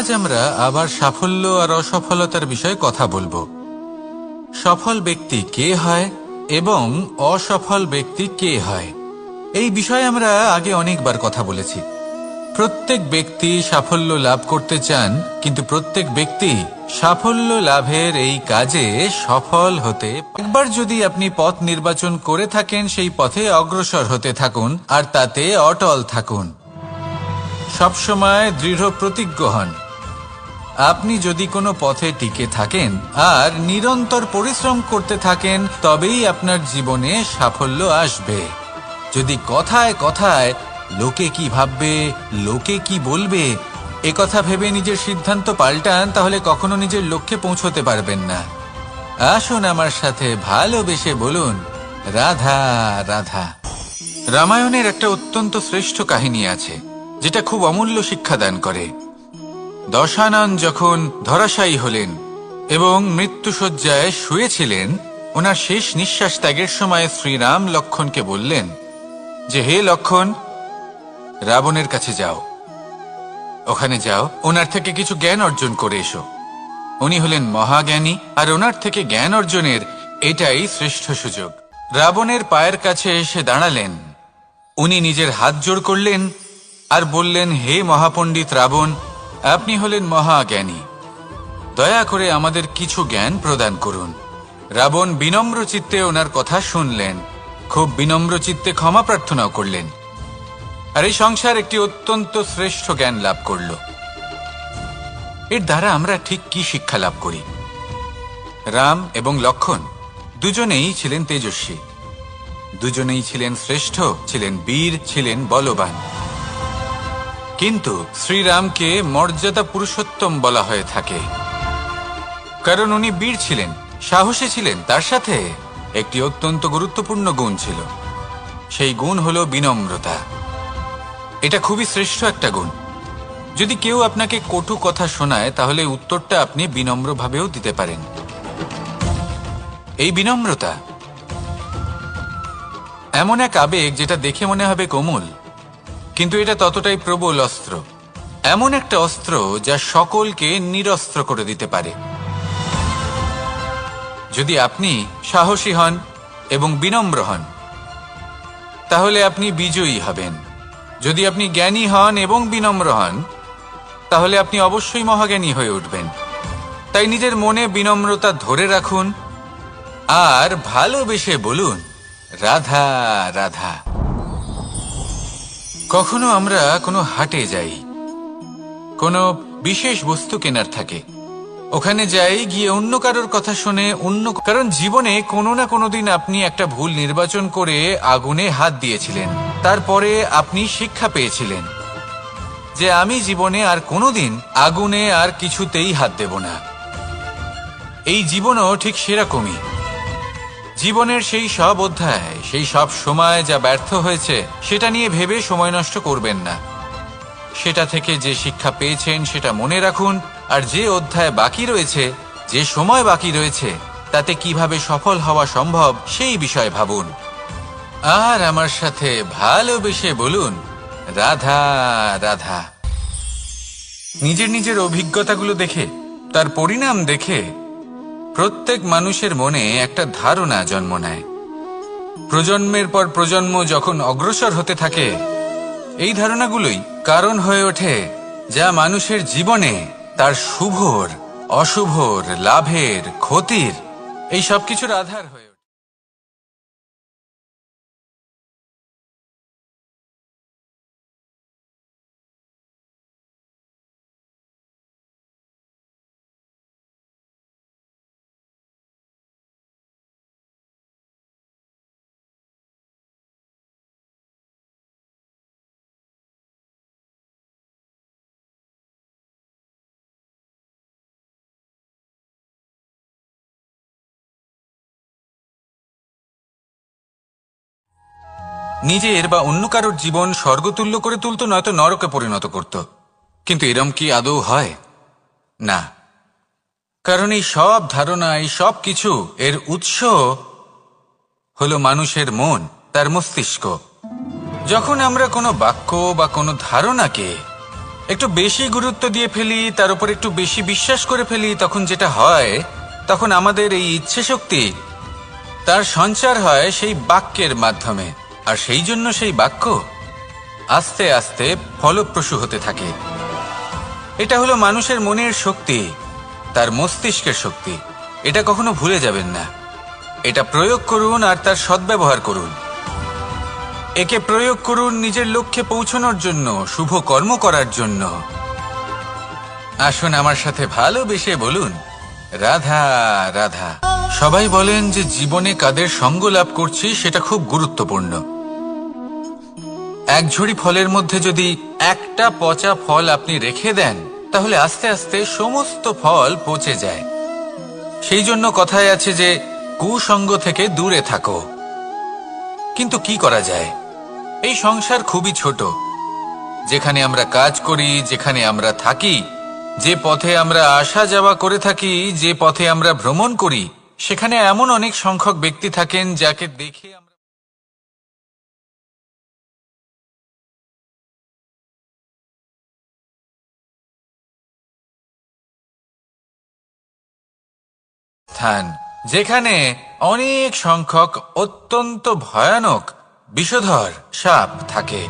আজ আমরা আবার সাফল্য আর অসফলতার বিষয়ে কথা বলবো। সফল ব্যক্তি কে হয় এবং অসফল ব্যক্তি কে হয়, এই বিষয়ে আমরা আগে অনেকবার কথা বলেছি। প্রত্যেক ব্যক্তি সাফল্য লাভ করতে চান, কিন্তু প্রত্যেক ব্যক্তি সাফল্য লাভের এই কাজে সফল হতে একবার যদি আপনি পথ নির্বাচন করে থাকেন, সেই পথে অগ্রসর হতে থাকুন আর তাতে অটল থাকুন। সবসময় দৃঢ় প্রতিজ্ঞ হন। আপনি যদি কোনো পথে টিকে থাকেন আর নিরন্তর পরিশ্রম করতে থাকেন, তবেই আপনার জীবনে সাফল্য আসবে। যদি কথায় কথায় লোকে কি ভাববে, লোকে কি বলবে, একথা ভেবে নিজের সিদ্ধান্ত পাল্টান, তাহলে কখনো নিজের লক্ষ্যে পৌঁছতে পারবেন না। আসুন আমার সাথে ভালোবেসে বলুন, রাধা রাধা। রামায়ণের একটা অত্যন্ত শ্রেষ্ঠ কাহিনী আছে, যেটা খুব অমূল্য শিক্ষাদান করে। দশানন যখন ধরাশায়ী হলেন এবং মৃত্যুশয্যায় শুয়েছিলেন, ওনার শেষ নিঃশ্বাস ত্যাগের সময় শ্রীরাম লক্ষ্মণকে বললেন যে, হে লক্ষ্মণ, রাবণের কাছে যাও, ওখানে যাও, ওনার থেকে কিছু জ্ঞান অর্জন করে এসো। উনি হলেন মহাজ্ঞানী, আর ওনার থেকে জ্ঞান অর্জনের এটাই শ্রেষ্ঠ সুযোগ। রাবণের পায়ের কাছে এসে দাঁড়ালেন। উনি নিজের হাত জোড় করলেন আর বললেন, হে মহাপণ্ডিত রাবণ, আপনি হলেন মহাজ্ঞানী, দয়া করে আমাদের কিছু জ্ঞান প্রদান করুন। রাবণ বিনম্র চিত্তে ওনার কথা শুনলেন, খুব বিনম্র চিত্তে ক্ষমা প্রার্থনাও করলেন, আর এই সংসার একটি অত্যন্ত শ্রেষ্ঠ জ্ঞান লাভ করল। এর দ্বারা আমরা ঠিক কি শিক্ষা লাভ করি? রাম এবং লক্ষ্মণ দুজনেই ছিলেন তেজস্বী, দুজনেই ছিলেন শ্রেষ্ঠ, ছিলেন বীর, ছিলেন বলবান। কিন্তু শ্রীরামকে মর্যাদা পুরুষোত্তম বলা হয়ে থাকে, কারণ উনি বীর ছিলেন, সাহসী ছিলেন। তার সাথে একটি অত্যন্ত গুরুত্বপূর্ণ গুণ ছিল, সেই গুণ হলো বিনম্রতা। এটা খুবই শ্রেষ্ঠ একটা গুণ। যদি কেউ আপনাকে কটু কথা শোনায়, তাহলে উত্তরটা আপনি বিনম্রভাবেও দিতে পারেন। এই বিনম্রতা এমন এক আবেগ যেটা দেখে মনে হবে কোমল, কিন্তু এটা ততটাই প্রবল অস্ত্র। এমন একটা অস্ত্র যা সকলকে নিরস্ত্র করে দিতে পারে। যদি আপনি সাহসী হন এবং বিনম্র হন, তাহলে আপনি বিজয়ী হবেন। যদি আপনি জ্ঞানী হন এবং বিনম্র হন, তাহলে আপনি অবশ্যই মহাজ্ঞানী হয়ে উঠবেন। তাই নিজের মনে বিনম্রতা ধরে রাখুন আর ভালোবেসে বলুন, রাধা রাধা। কখনো আমরা কোনো হাটে যাই, কোনো বিশেষ বস্তু কেনার থাকে, ওখানে যাই, গিয়ে অন্য কারোর কথা শুনে কারণ জীবনে কোনো না কোনো দিন আপনি একটা ভুল নির্বাচন করে আগুনে হাত দিয়েছিলেন। তারপরে আপনি শিক্ষা পেয়েছিলেন যে আমি জীবনে আর কোনোদিন আগুনে আর কিছুতেই হাত দেব না। এই জীবনও ঠিক সেরকমই। জীবনের সেই সব অধ্যায়, সেই সব সময় যা ব্যর্থ হয়েছে, সেটা নিয়ে ভেবে সময় নষ্ট করবেন না। সেটা থেকে যে শিক্ষা পেয়েছেন সেটা মনে রাখুন, আর যে অধ্যায় বাকি রয়েছে, যে সময় বাকি রয়েছে, তাতে কিভাবে সফল হওয়া সম্ভব সেই বিষয়ে ভাবুন। আর আমার সাথে ভালোবেসে বলুন, রাধা রাধা। নিজের নিজের অভিজ্ঞতাগুলো দেখে, তার পরিণাম দেখে প্রত্যেক মানুষের মনে একটা ধারণা জন্ম নেয়। প্রজন্মের পর প্রজন্ম যখন অগ্রসর হতে থাকে, এই ধারণাগুলোই কারণ হয়ে ওঠে যা মানুষের জীবনে তার শুভর, অশুভর, লাভের, ক্ষতির, এই সব কিছুর আধার হয়ে ওঠে। নিজের বা অন্য কারোর জীবন স্বর্গতুল্য করে তুলতো, নয়তো নরকে পরিণত করত। কিন্তু এরম কি আদৌ হয়? না। কারণ এই সব ধারণা, এই সব কিছু, এর উৎস হলো মানুষের মন, তার মস্তিষ্ক। যখন আমরা কোনো বাক্য বা কোনো ধারণাকে একটু বেশি গুরুত্ব দিয়ে ফেলি, তার উপর একটু বেশি বিশ্বাস করে ফেলি, তখন যেটা হয়, তখন আমাদের এই ইচ্ছে শক্তি তার সঞ্চার হয় সেই বাক্যের মাধ্যমে, আর সেই জন্য সেই বাক্য আস্তে আস্তে ফলপ্রসূ হতে থাকে। এটা হলো মানুষের মনের শক্তি, তার মস্তিষ্কের শক্তি। এটা কখনো ভুলে যাবেন না। এটা প্রয়োগ করুন আর তার সদ্ব্যবহার করুন। একে প্রয়োগ করুন নিজের লক্ষ্যে পৌঁছানোর জন্য, শুভ কর্ম করার জন্য। আসুন আমার সাথে ভালোবেসে বলুন, রাধা রাধা। সবাই বলেন যে জীবনে কাদের সঙ্গ লাভ করছি সেটা খুব গুরুত্বপূর্ণ। এক ঝুড়ি ফলের মধ্যে যদি একটা পচা ফল আপনি রেখে দেন, তাহলে আস্তে আস্তে সমস্ত ফল পচে যায়। সেই জন্য কথায় আছে যে কুসঙ্গ থেকে দূরে থাকো। কিন্তু কি করা যায়? এই সংসার খুবই ছোট। যেখানে আমরা কাজ করি, যেখানে আমরা থাকি, যে পথে আমরা আসা যাওয়া করে থাকি, যে পথে আমরা ভ্রমণ করি, সেখানে এমন অনেক সংখ্যক ব্যক্তি থাকেন যাকে দেখে আমরা স্থান, যেখানে অনেক সংখ্যক অত্যন্ত ভয়ানক বিষধর সাপ থাকে।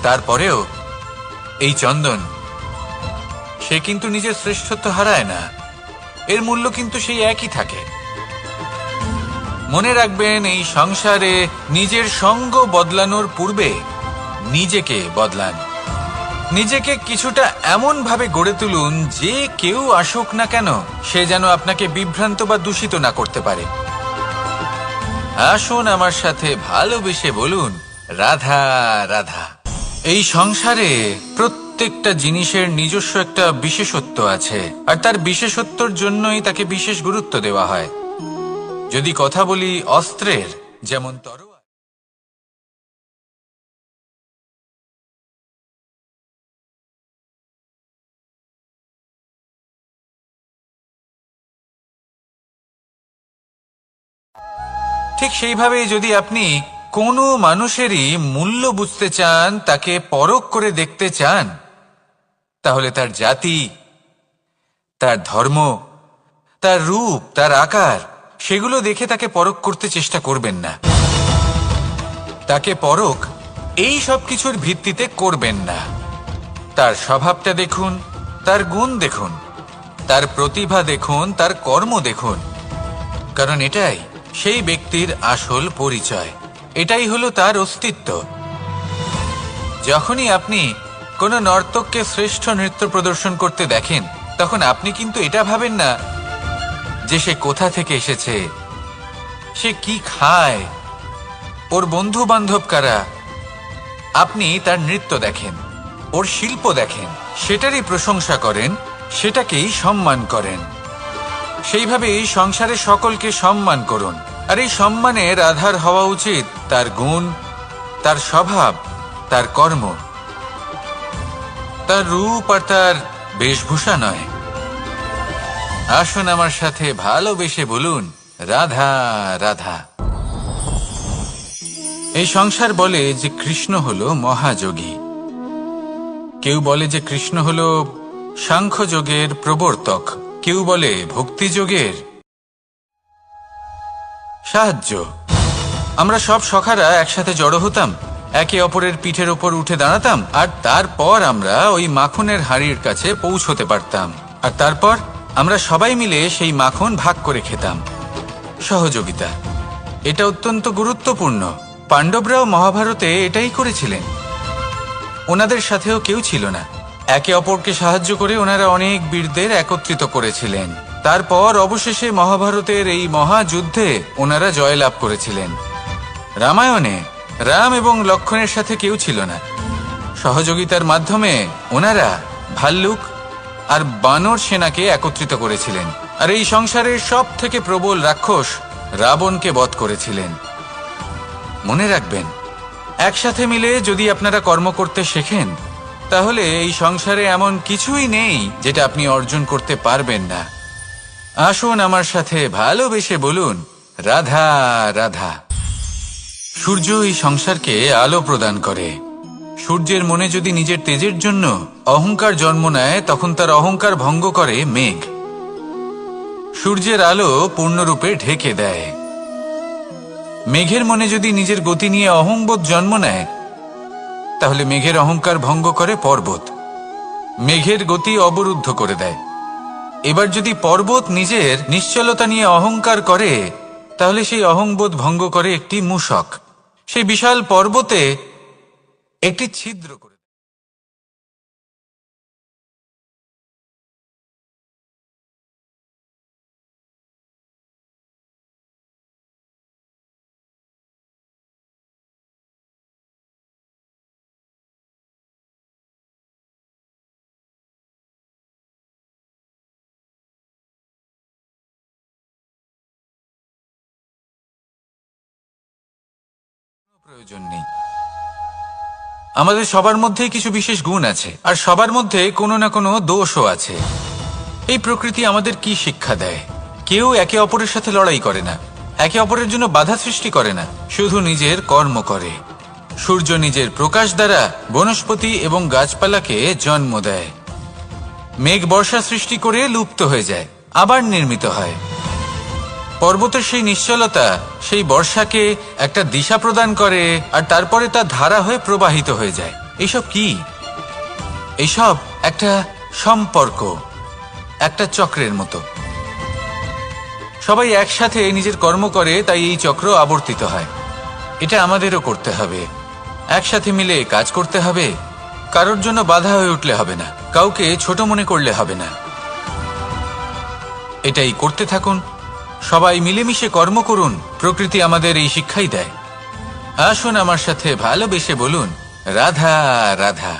তারপরেও এই চন্দন, সে কিন্তু নিজের শ্রেষ্ঠত্ব হারায় না। এর মূল্য কিন্তু সেই একই থাকে। মনে রাখবেন, এই সংসারে নিজের সঙ্গ বদলানোর পূর্বে নিজেকে বদলান। নিজেকে কিছুটা এমন ভাবে গড়ে তুলুন যে কেউ আসুক না কেন, সে যেন আপনাকে বিভ্রান্ত বা দূষিত না করতে পারে। আসুন আমার সাথে ভালোবেসে বলুন, রাধা রাধা। এই সংসারে প্রত্যেকটা জিনিসের নিজস্ব একটা বিশেষত্ব আছে, আর তার বিশেষত্বর জন্যই তাকে বিশেষ গুরুত্ব দেওয়া হয়। যদি কথা বলি অস্ত্রের, যেমন তরোয়ার, ঠিক সেইভাবে যদি আপনি কোনো মানুষেরই মূল্য বুঝতে চান, তাকে পরখ করে দেখতে চান, তাহলে তার জাতি, তার ধর্ম, তার রূপ, তার আকার, সেগুলো দেখে তাকে পরখ করতে চেষ্টা করবেন না। তাকে পরখ এই সব কিছুর ভিত্তিতে করবেন না। তার স্বভাবটা দেখুন, তার গুণ দেখুন, তার প্রতিভা দেখুন, তার কর্ম দেখুন, কারণ এটাই সেই ব্যক্তির আসল পরিচয়। এটাই হলো তার অস্তিত্ব। যখনই আপনি কোনো নর্তককে শ্রেষ্ঠ নৃত্য প্রদর্শন করতে দেখেন, তখন আপনি কিন্তু এটা ভাবেন না যে সে কোথা থেকে এসেছে, সে কি খায়, ওর বন্ধু বান্ধব কারা। আপনি তার নৃত্য দেখেন, ওর শিল্প দেখেন, সেটারই প্রশংসা করেন, সেটাকেই সম্মান করেন। সেইভাবে এই সংসারে সকলকে সম্মান করুন। আর এই সম্মানের আধার হওয়া উচিত তার গুণ, তার স্বভাব, তার কর্ম, তার রূপ আর তার বেশভূষা নয়। আসুন আমার সাথে ভালোবেসে বলুন, রাধা রাধা। এই সংসার বলে যে কৃষ্ণ হলো মহাযোগী। কেউ বলে যে কৃষ্ণ হলো সাংখ্যযোগের প্রবর্তক, কেউ বলে ভক্তিযোগের সাহায্য। আমরা সব সখারা একসাথে জড়ো হতাম, একে অপরের পিঠের ওপর উঠে দাঁড়াতাম, আর তারপর আমরা ওই মাখনের হাঁড়ির কাছে পৌঁছতে পারতাম, আর তারপর আমরা সবাই মিলে সেই মাখন ভাগ করে খেতাম। সহযোগিতা, এটা অত্যন্ত গুরুত্বপূর্ণ। পাণ্ডবরাও মহাভারতে এটাই করেছিলেন। ওনাদের সাথেও কেউ ছিল না। একে অপরকে সাহায্য করে ওনারা অনেক বীরদের একত্রিত করেছিলেন। তারপর অবশেষে মহাভারতের এই মহাযুদ্ধে ওনারা জয়লাভ করেছিলেন। রামায়ণে রাম এবং লক্ষ্মণের সাথে কেউ ছিল না। সহযোগিতার মাধ্যমে ওনারা ভাল্লুক আর বানর সেনাকে একত্রিত করেছিলেন, আর এই সংসারের সব থেকে প্রবল রাক্ষস রাবণকে বধ করেছিলেন। মনে রাখবেন, একসাথে মিলে যদি আপনারা কর্ম করতে শেখেন, তাহলে এই সংসারে এমন কিছুই নেই যেটা আপনি অর্জন করতে পারবেন না। আসুন আমার সাথে ভালোবেসে বলুন, রাধা রাধা। সূর্য এই সংসারকে আলো প্রদান করে। সূর্যের মনে যদি নিজের তেজের জন্য অহংকার জন্ম নেয়, তখন তার অহংকার ভঙ্গ করে মেঘ। সূর্যের আলো পূর্ণরূপে ঢেকে দেয়। মেঘের মনে যদি নিজের গতি নিয়ে অহংবোধ জন্ম নেয়, তাহলে মেঘের অহংকার ভঙ্গ করে পর্বত। মেঘের গতি অবরুদ্ধ করে দেয়। এবার যদি পর্বত নিজের নিশ্চলতা নিয়ে অহংকার করে, তাহলে সেই অহংবোধ ভঙ্গ করে একটি মূষক। সেই বিশাল পর্বতে একটি ছিদ্র করে প্রয়োজন নেই। আমাদের সবার মধ্যেই কিছু বিশেষ গুণ আছে, আর সবার মধ্যে কোনো না কোনো দোষও আছে। এই প্রকৃতি আমাদের কি শিক্ষা দেয়? কেউ একে অপরের সাথে লড়াই করে না, একে অপরের জন্য বাধা সৃষ্টি করে না, শুধু নিজের কর্ম করে। সূর্য নিজের প্রকাশ দ্বারা বনস্পতি এবং গাছপালাকে জন্ম দেয়। মেঘ বর্ষা সৃষ্টি করে লুপ্ত হয়ে যায়, আবার নির্মিত হয়। পর্বতের সেই নিশ্চলতা সেই বর্ষাকে একটা দিশা প্রদান করে, আর তারপরে তা ধারা হয়ে প্রবাহিত হয়ে যায়। এইসব কি? এইসব একটা সম্পর্ক, একটা চক্রের মতো। সবাই একসাথে নিজের কর্ম করে, তাই এই চক্র আবর্তিত হয়। এটা আমাদেরও করতে হবে। একসাথে মিলে কাজ করতে হবে। কারোর জন্য বাধা হয়ে উঠলে হবে না, কাউকে ছোট মনে করলে হবে না। এটাই করতে থাকুন। সবাই মিলেমিশে কর্ম করুন। প্রকৃতি আমাদের এই শিক্ষাই দেয়। আসুন আমার সাথে ভালোবেসে বলুন, রাধা রাধা।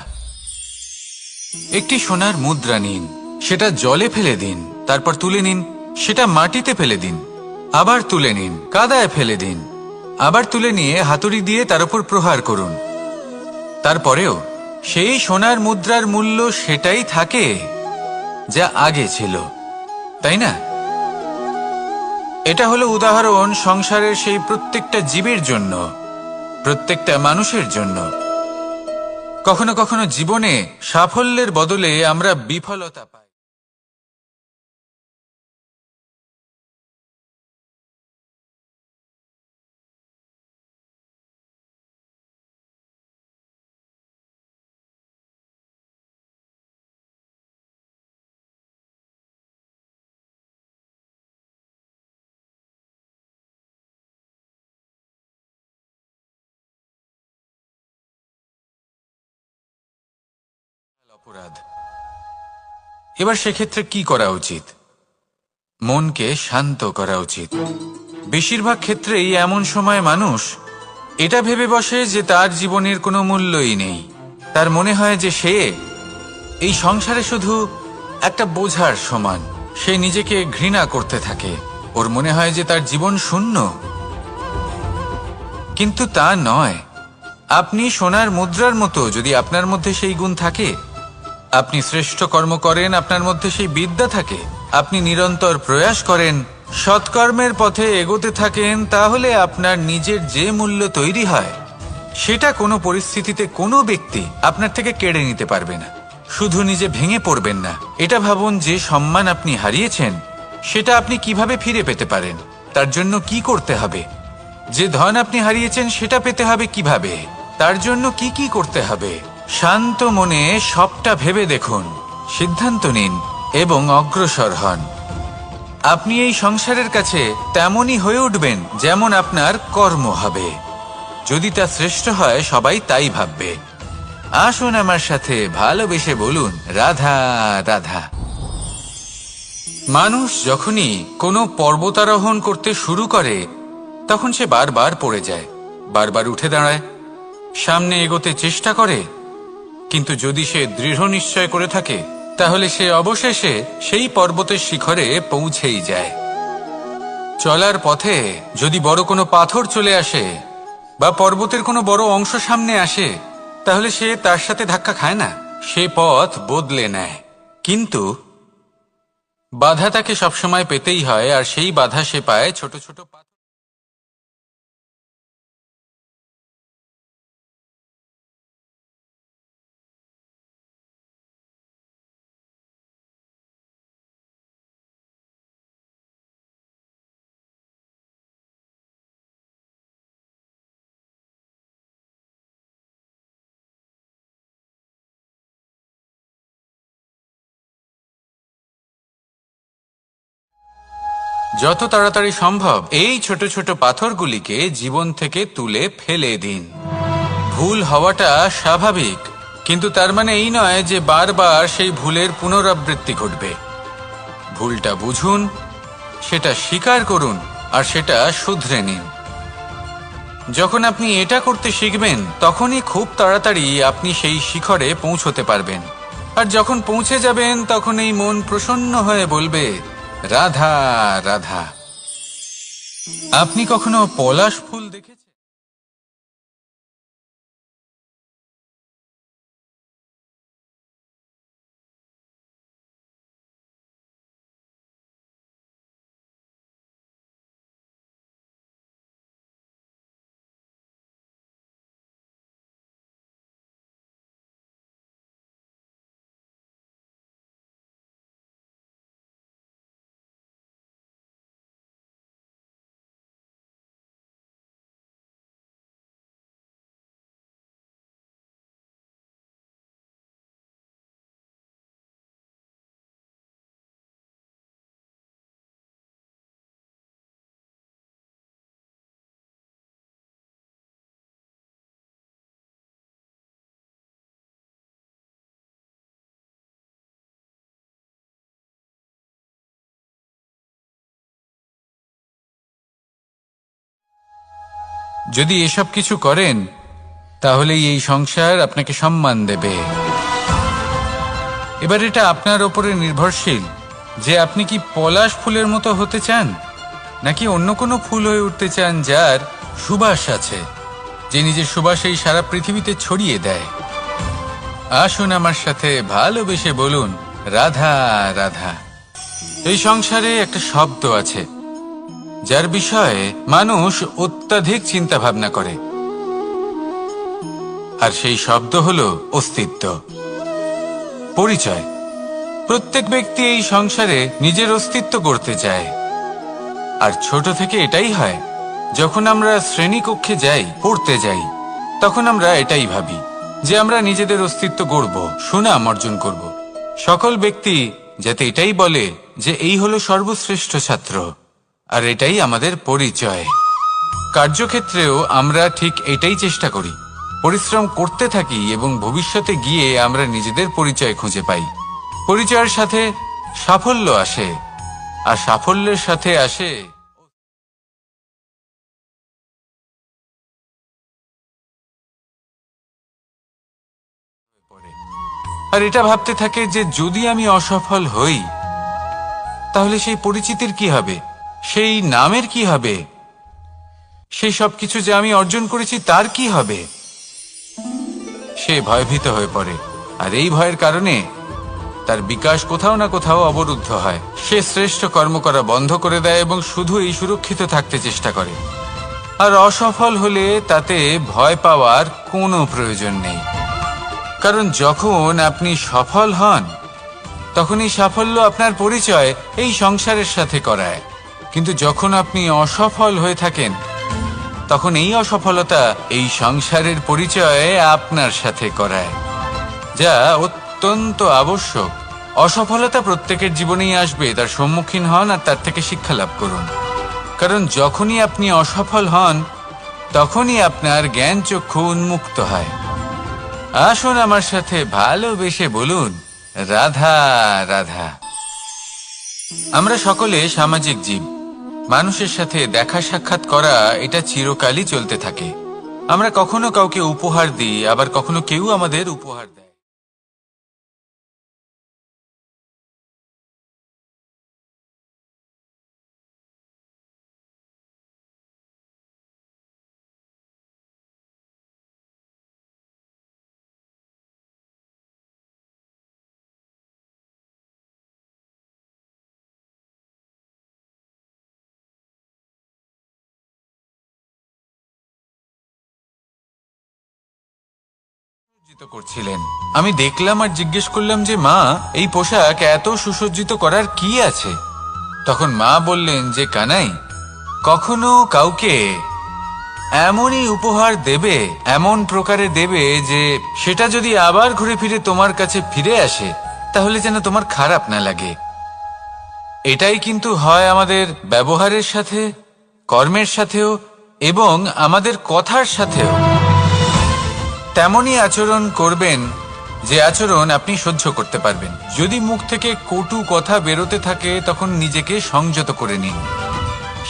একটি সোনার মুদ্রা নিন, সেটা জলে ফেলে দিন, তারপর তুলে নিন। সেটা মাটিতে ফেলে দিন, আবার তুলে নিন। কাদায় ফেলে দিন, আবার তুলে নিয়ে হাতুড়ি দিয়ে তার উপর প্রহার করুন। তারপরেও সেই সোনার মুদ্রার মূল্য সেটাই থাকে যা আগে ছিল, তাই না? এটা হলো উদাহরণ সংসারের সেই প্রত্যেকটা জীবের জন্য, প্রত্যেকটা মানুষের জন্য। কখনো কখনো জীবনে সাফল্যের বদলে আমরা বিফলতা পাই। অপরাধ। এবার সেক্ষেত্রে কি করা উচিত? মনকে শান্ত করা উচিত। বেশিরভাগ ক্ষেত্রেই এমন সময় মানুষ এটা ভেবে বসে যে তার জীবনের কোনো মূল্যই নেই। তার মনে হয় যে সে এই সংসারে শুধু একটা বোঝার সমান। সে নিজেকে ঘৃণা করতে থাকে। ওর মনে হয় যে তার জীবন শূন্য। কিন্তু তা নয়। আপনি সোনার মুদ্রার মতো। যদি আপনার মধ্যে সেই গুণ থাকে, আপনি শ্রেষ্ঠ কর্ম করেন, আপনার মধ্যে সেই বিদ্যা থাকে, আপনি নিরন্তর প্রয়াস করেন, সৎকর্মের পথে এগোতে থাকেন, তাহলে আপনার নিজের যে মূল্য তৈরি হয়, সেটা কোনো পরিস্থিতিতে কোনো ব্যক্তি আপনার থেকে কেড়ে নিতে পারবে না। শুধু নিজে ভেঙে পড়বেন না। এটা ভাবুন, যে সম্মান আপনি হারিয়েছেন সেটা আপনি কিভাবে ফিরে পেতে পারেন, তার জন্য কি করতে হবে। যে ধন আপনি হারিয়েছেন সেটা পেতে হবে কিভাবে, তার জন্য কি কি করতে হবে। শান্ত মনে সবটা ভেবে দেখুন, সিদ্ধান্ত নিন এবং অগ্রসর হন। আপনি এই সংসারের কাছে তেমনই হয়ে উঠবেন যেমন আপনার কর্ম হবে। যদি তা শ্রেষ্ঠ হয়, সবাই তাই ভাববে। আসুন আমার সাথে ভালোবেসে বলুন, রাধা রাধা। মানুষ যখনই কোনো পর্বতারোহণ করতে শুরু করে, তখন সে বারবার পড়ে যায়, বারবার উঠে দাঁড়ায়, সামনে এগোতে চেষ্টা করে। কিন্তু যদি সে দৃঢ় নিশ্চয় করে থাকে, তাহলে সে অবশেষে সেই পর্বতের শিখরে পৌঁছেই যায়। চলার পথে যদি বড় কোনো পাথর চলে আসে বা পর্বতের কোনো বড় অংশ সামনে আসে, তাহলে সে তার সাথে ধাক্কা খায় না, সে পথ বদলে নেয়। কিন্তু বাধা তাকে সবসময় পেতেই হয়, আর সেই বাধা সে পায় ছোট ছোট যত তাড়াতাড়ি সম্ভব এই ছোট ছোট পাথরগুলিকে জীবন থেকে তুলে ফেলে দিন। ভুল হওয়াটা স্বাভাবিক, কিন্তু তার মানে এই নয় যে বারবার সেই ভুলের পুনরাবৃত্তি ঘটবে। ভুলটা বুঝুন, সেটা স্বীকার করুন আর সেটা শুধরে নিন। যখন আপনি এটা করতে শিখবেন তখনই খুব তাড়াতাড়ি আপনি সেই শিখরে পৌঁছতে পারবেন। আর যখন পৌঁছে যাবেন তখন এই মন প্রসন্ন হয়ে বলবে, রাধা রাধা। আপনি কখনো পলাশ ফুল দেখেছেন? যদি এসব কিছু করেন তাহলেই এই সংসার আপনাকে সম্মান দেবে। এবার এটা আপনার ওপরে নির্ভরশীল যে আপনি কি পলাশ ফুলের মতো হতে চান, নাকি অন্য কোনো ফুল হয়ে উঠতে চান যার সুবাস আছে, যে নিজের সুবাস এই সারা পৃথিবীতে ছড়িয়ে দেয়। আসুন আমার সাথে ভালোবেসে বলুন, রাধা রাধা। এই সংসারে একটা শব্দ আছে যার বিষয়ে মানুষ অত্যাধিক চিন্তা ভাবনা করে, আর সেই শব্দ হলো অস্তিত্ব, পরিচয়। প্রত্যেক ব্যক্তি এই সংসারে নিজের অস্তিত্ব করতে চায়। আর ছোট থেকে এটাই হয়। যখন আমরা শ্রেণীকক্ষে যাই, পড়তে যাই, তখন আমরা এটাই ভাবি যে আমরা নিজেদের অস্তিত্ব গড়ব, সুনাম অর্জন করব। সকল ব্যক্তি যাতে এটাই বলে যে এই হলো সর্বশ্রেষ্ঠ ছাত্র, আর এটাই আমাদের পরিচয়। কার্যক্ষেত্রেও আমরা ঠিক এটাই চেষ্টা করি, পরিশ্রম করতে থাকি এবং ভবিষ্যতে গিয়ে আমরা নিজেদের পরিচয় খুঁজে পাই। পরিচয়ের সাথে সাফল্য আসে, আর সাফল্যের সাথে আসে আর এটা ভাবতে থাকে যে যদি আমি অসফল হই তাহলে সেই পরিচিতির কি হবে, সেই নামের কি হবে, সেই সব কিছু যে আমি অর্জন করেছি তার কি হবে। সে ভয়ভীত হয়ে পড়ে, আর এই ভয়ের কারণে তার বিকাশ কোথাও না কোথাও অবরুদ্ধ হয়। সে শ্রেষ্ঠ কর্ম করা বন্ধ করে দেয় এবং শুধু এই সুরক্ষিত থাকতে চেষ্টা করে। আর অসফল হলে তাতে ভয় পাওয়ার কোনো প্রয়োজন নেই, কারণ যখন আপনি সফল হন তখন এই সাফল্য আপনার পরিচয় এই সংসারের সাথে করায়। কিন্তু যখন আপনি অসফল হয়ে থাকেন তখন এই অসফলতা এই সংসারের পরিচয় আপনার সাথে করায়, যা অত্যন্ত আবশ্যক। অসফলতা প্রত্যেকের জীবনেই আসবে, তার সম্মুখীন হন আর তার থেকে শিক্ষা লাভ করুন। কারণ যখনই আপনি অসফল হন তখনই আপনার জ্ঞান চক্ষু উন্মুক্ত হয়। আসুন আমার সাথে ভালোবেসে বলুন, রাধা রাধা। আমরা সকলে সামাজিক জীব। মানুষের সাথে দেখা সাক্ষাৎ করা এটা চিরকালই চলতে থাকে। আমরা কখনো কাউকে উপহার দিই, আবার কখনো কেউ আমাদের উপহার দেয়। করছিলেন আমি দেখলাম আর জিজ্ঞেস করলাম যে মা, এই পোশাক এত সুসজ্জিত করার কি আছে? তখন মা বললেন যে কানাই, কখনো কাউকে এমনই উপহার দেবে, এমন প্রকারে দেবে যে সেটা যদি আবার ঘুরে ফিরে তোমার কাছে ফিরে আসে তাহলে যেন তোমার খারাপ না লাগে। এটাই কিন্তু হয় আমাদের ব্যবহারের সাথে, কর্মের সাথেও এবং আমাদের কথার সাথেও। তেমনই আচরণ করবেন যে আচরণ আপনি সহ্য করতে পারবেন। যদি মুখ থেকে কটু কথা বেরোতে থাকে তখন নিজেকে সংযত করে নিন।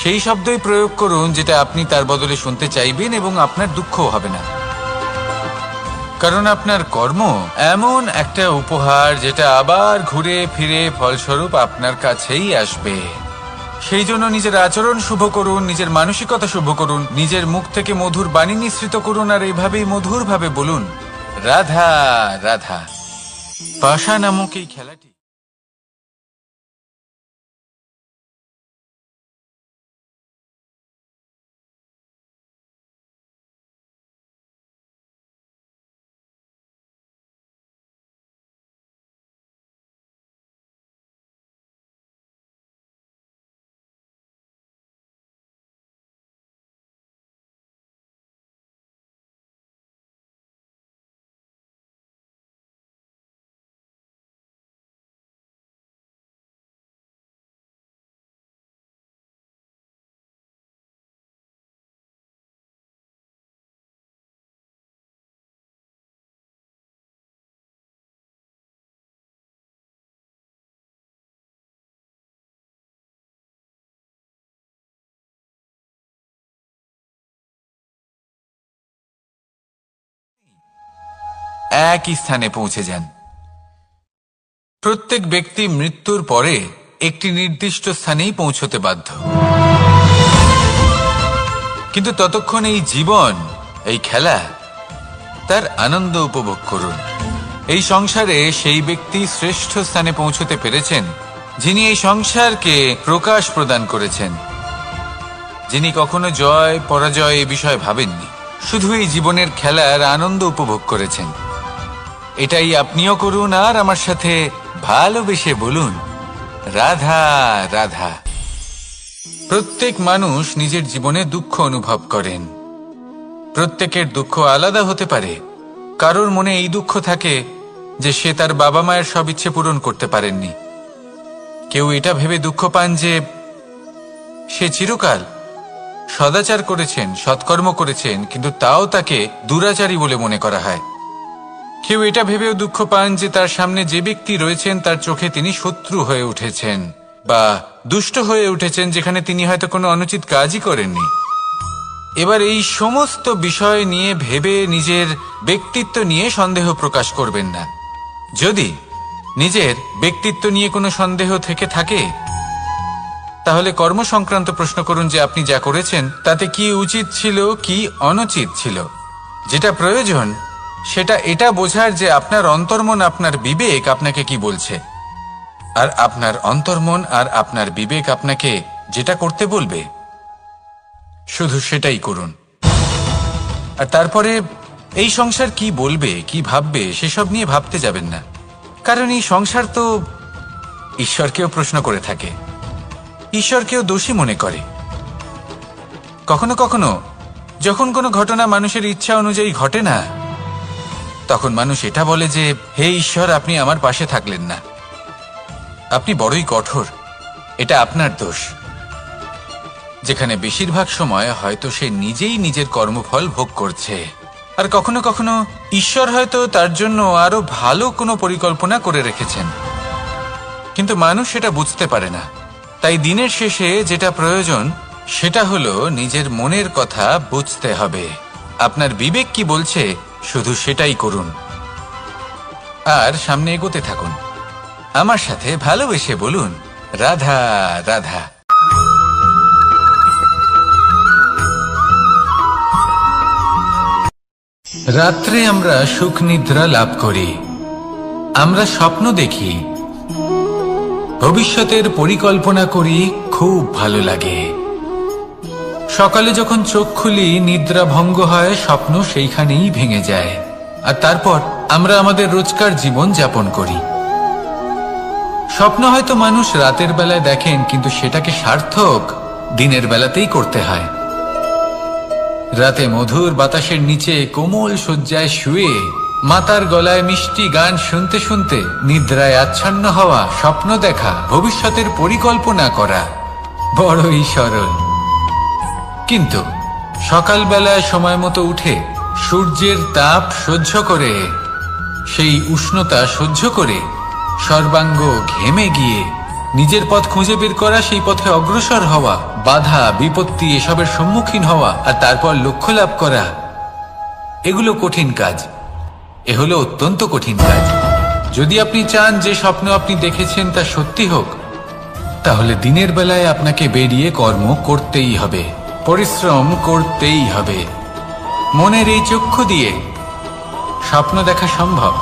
সেই শব্দই প্রয়োগ করুন যেটা আপনি তার বদলে শুনতে চাইবেন এবং আপনার দুঃখও হবে না। কারণ আপনার কর্ম এমন একটা উপহার যেটা আবার ঘুরে ফিরে ফলস্বরূপ আপনার কাছেই আসবে। সেই জন্য নিজের আচরণ শুভ করুন, নিজের মানসিকতা শুভ করুন, নিজের মুখ থেকে মধুর বাণী নিঃসৃত করুন আর এইভাবেই মধুরভাবে বলুন, রাধা রাধা। পাশা নামক এই খেলাটি একই স্থানে পৌঁছে যান। প্রত্যেক ব্যক্তি মৃত্যুর পরে একটি নির্দিষ্ট স্থানেই পৌঁছতে বাধ্য, কিন্তু ততক্ষণ এই জীবন, এই খেলা, তার আনন্দ উপভোগ করুন। এই সংসারে সেই ব্যক্তি শ্রেষ্ঠ স্থানে পৌঁছতে পেরেছেন যিনি এই সংসারকে প্রকাশ প্রদান করেছেন, যিনি কখনো জয় পরাজয় এ বিষয়ে ভাবেননি, শুধু এই জীবনের খেলার আনন্দ উপভোগ করেছেন। এটাই আপনিও করুন আর আমার সাথে ভালোবেসে বলুন, রাধা রাধা। প্রত্যেক মানুষ নিজের জীবনে দুঃখ অনুভব করেন। প্রত্যেকের দুঃখ আলাদা হতে পারে। কারোর মনে এই দুঃখ থাকে যে সে তার বাবা মায়ের সব ইচ্ছে পূরণ করতে পারেননি। কেউ এটা ভেবে দুঃখ পান যে সে চিরকাল সদাচার করেছেন, সৎকর্ম করেছেন, কিন্তু তাও তাকে দুরাচারী বলে মনে করা হয়। কেউ এটা ভেবেও দুঃখ পান যে তার সামনে যে ব্যক্তি রয়েছেন তার চোখে তিনি শত্রু হয়ে উঠেছেন বা দুষ্ট হয়ে উঠেছেন, যেখানে তিনি হয়তো কোনো অনুচিত কাজই করেননি। এবার এই সমস্ত বিষয় নিয়ে ভেবে নিজের ব্যক্তিত্ব নিয়ে সন্দেহ প্রকাশ করবেন না। যদি নিজের ব্যক্তিত্ব নিয়ে কোনো সন্দেহ থেকে থাকে তাহলে কর্ম সংক্রান্ত প্রশ্ন করুন যে আপনি যা করেছেন তাতে কি উচিত ছিল, কি অনুচিত ছিল। যেটা প্রয়োজন সেটা এটা বোঝার যে আপনার অন্তর্মন, আপনার বিবেক আপনাকে কি বলছে, আর আপনার অন্তর্মন আর আপনার বিবেক আপনাকে যেটা করতে বলবে শুধু সেটাই করুন। আর তারপরে এই সংসার কি বলবে, কি ভাববে সেসব নিয়ে ভাবতে যাবেন না। কারণ এই সংসার তো ঈশ্বরকেও প্রশ্ন করে থাকে, ঈশ্বরকেও দোষী মনে করে। কখনো কখনো যখন কোনো ঘটনা মানুষের ইচ্ছা অনুযায়ী ঘটে না, তখন মানুষ এটা বলে যে হে ঈশ্বর, আপনি আমার পাশে থাকলেন না, আপনি বড়ই কঠোর, এটা আপনার দোষ। যেখানে বেশিরভাগ সময় হয়তো সে নিজেই নিজের কর্মফল ভোগ করছে। আর কখনো কখনো ঈশ্বর হয়তো তার জন্য আরো ভালো কোনো পরিকল্পনা করে রেখেছেন, কিন্তু মানুষ সেটা বুঝতে পারে না। তাই দিনের শেষে যেটা প্রয়োজন সেটা হলো নিজের মনের কথা বুঝতে হবে। আপনার বিবেক কি বলছে শুধু সেটাই করুন আর সামনে এগোতে থাকুন। আমার সাথে ভালোবেসে বলুন, রাধা রাধা। রাত্রে আমরা সুখ নিদ্রা লাভ করি, আমরা স্বপ্ন দেখি, ভবিষ্যতের পরিকল্পনা করি, খুব ভালো লাগে। সকালে যখন চোখ খুলি নিদ্রা ভঙ্গ হয়, স্বপ্ন সেইখানেই ভেঙে যায়, আর তারপর আমরা আমাদের রোজকার জীবন যাপন করি। স্বপ্ন হয়তো মানুষ রাতের বেলায় দেখেন, কিন্তু সেটাকে সার্থক দিনের বেলাতেই করতে হয়। রাতে মধুর বাতাসের নিচে কোমল শয্যায় শুয়ে মাতার গলায় মিষ্টি গান শুনতে শুনতে নিদ্রায় আচ্ছন্ন হওয়া, স্বপ্ন দেখা, ভবিষ্যতের পরিকল্পনা করা বড়ই সরল। কিন্তু সকালবেলায় সময় মতো উঠে সূর্যের তাপ সহ্য করে, সেই উষ্ণতা সহ্য করে সর্বাঙ্গ ঘেমে গিয়ে নিজের পথ খুঁজে বের করা, সেই পথে অগ্রসর হওয়া, বাধা বিপত্তি এসবের সম্মুখীন হওয়া আর তারপর লক্ষ্য লাভ করা, এগুলো কঠিন কাজ। এ হলো অত্যন্ত কঠিন কাজ। যদি আপনি চান যে স্বপ্ন আপনি দেখেছেন তা সত্যি হোক, তাহলে দিনের বেলায় আপনাকে বেরিয়ে কর্ম করতেই হবে, পরিশ্রম করতেই হবে। মনের এই চক্ষু দিয়ে স্বপ্ন দেখা সম্ভব,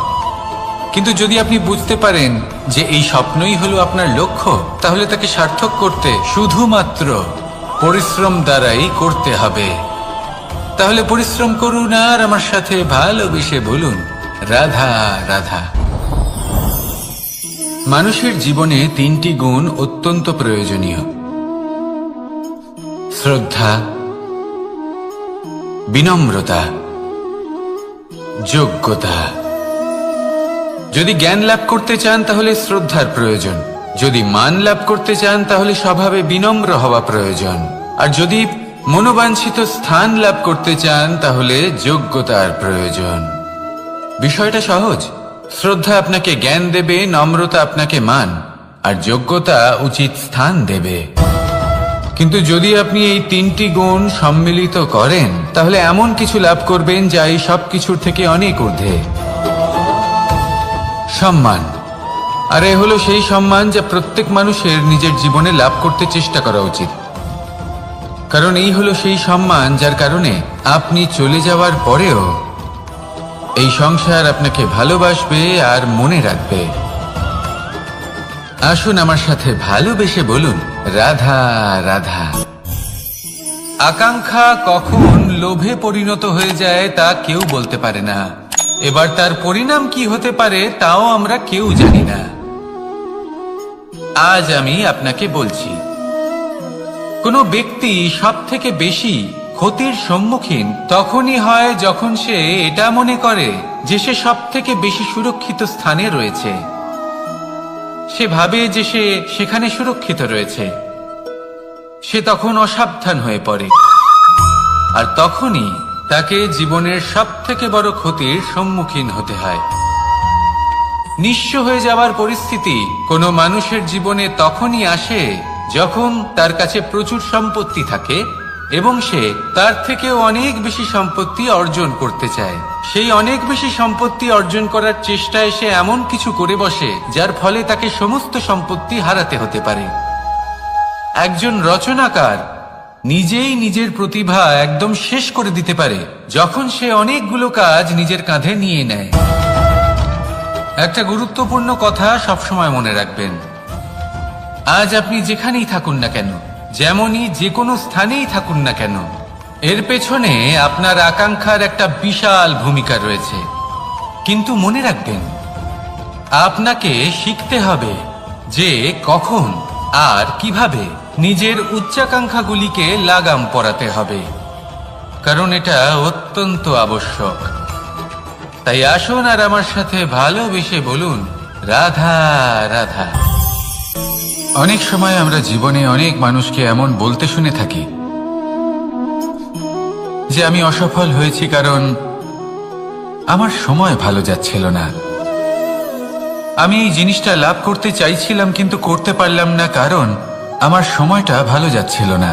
কিন্তু যদি আপনি বুঝতে পারেন যে এই স্বপ্নই হলো আপনার লক্ষ্য, তাহলে তাকে সার্থক করতে শুধুমাত্র পরিশ্রম দ্বারাই করতে হবে। তাহলে পরিশ্রম করুন আর আমার সাথে ভালোবেসে বলুন, রাধা রাধা। মানুষের জীবনে তিনটি গুণ অত্যন্ত প্রয়োজনীয়: শ্রদ্ধা, বিনম্রতা, যোগ্যতা। যদি জ্ঞান লাভ করতে চান তাহলে শ্রদ্ধার প্রয়োজন, যদি মান লাভ করতে চান তাহলে স্বভাবে বিনম্র হওয়া প্রয়োজন, আর যদি মনোবাঞ্ছিত স্থান লাভ করতে চান তাহলে যোগ্যতার প্রয়োজন। বিষয়টা সহজ। শ্রদ্ধা আপনাকে জ্ঞান দেবে, নম্রতা আপনাকে মান, আর যোগ্যতা উচিত স্থান দেবে। কিন্তু যদি আপনি এই তিনটি গুণ সম্মিলিত করেন তাহলে এমন কিছু লাভ করবেন যা এই সব কিছুর থেকে অনেক ঊর্ধ্বে। সম্মান। আর এ হলো সেই সম্মান যা প্রত্যেক মানুষের নিজের জীবনে লাভ করতে চেষ্টা করা উচিত, কারণ এই হলো সেই সম্মান যার কারণে আপনি চলে যাওয়ার পরেও এই সংসার আপনাকে ভালোবাসবে আর মনে রাখবে। আসুন আমার সাথে ভালোবেসে বলুন, রাধা রাধা। আকাঙ্ক্ষা কখন লোভে পরিণত হয়ে যায় তা কেউ বলতে পারে না। এবার তার পরিণাম কি হতে পারে তাও আমরা কেউ জানি না। আজ আমি আপনাকে বলছি, কোনো ব্যক্তি সব থেকে বেশি ক্ষতির সম্মুখীন তখনই হয় যখন সে এটা মনে করে যে সে সব থেকে বেশি সুরক্ষিত স্থানে রয়েছে। সে ভাবে যে সে সেখানে সুরক্ষিত রয়েছে। সে তখন অসাবধান হয়ে পড়ে, আর তখনই তাকে জীবনের সব থেকে বড় ক্ষতির সম্মুখীন হতে হয়। নিঃস্ব হয়ে যাওয়ার পরিস্থিতি কোনো মানুষের জীবনে তখনই আসে যখন তার কাছে প্রচুর সম্পত্তি থাকে এবং সে তার থেকেও অনেক বেশি সম্পত্তি অর্জন করতে চায়। সেই অনেক বেশি সম্পত্তি অর্জন করার চেষ্টায় সে এমন কিছু করে বসে যার ফলে তাকে সমস্ত সম্পত্তি হারাতে হতে পারে। একজন রচনাকার নিজেই নিজের প্রতিভা একদম শেষ করে দিতে পারে যখন সে অনেকগুলো কাজ নিজের কাঁধে নিয়ে নেয়। একটা গুরুত্বপূর্ণ কথা সবসময় মনে রাখবেন, আজ আপনি যেখানেই থাকুন না কেন, যেমনই যে কোনো স্থানেই থাকুন না কেন, এর পেছনে আপনার আকাঙ্ক্ষার একটা বিশাল ভূমিকা রয়েছে। কিন্তু মনে রাখবেন, আপনাকে শিখতে হবে যে কখন আর কিভাবে নিজের উচ্চাকাঙ্ক্ষাগুলিকে লাগাম পরাতে হবে, কারণ এটা অত্যন্ত আবশ্যক। তাই আসুন আর আমার সাথে ভালোবেসে বলুন, রাধা রাধা। অনেক সময় আমরা জীবনে অনেক মানুষকে এমন বলতে শুনে থাকি যে আমি অসফল হয়েছি কারণ আমার সময় ভালো যাচ্ছিল না। আমি এই জিনিসটা লাভ করতে চাইছিলাম কিন্তু করতে পারলাম না কারণ আমার সময়টা ভালো যাচ্ছিল না।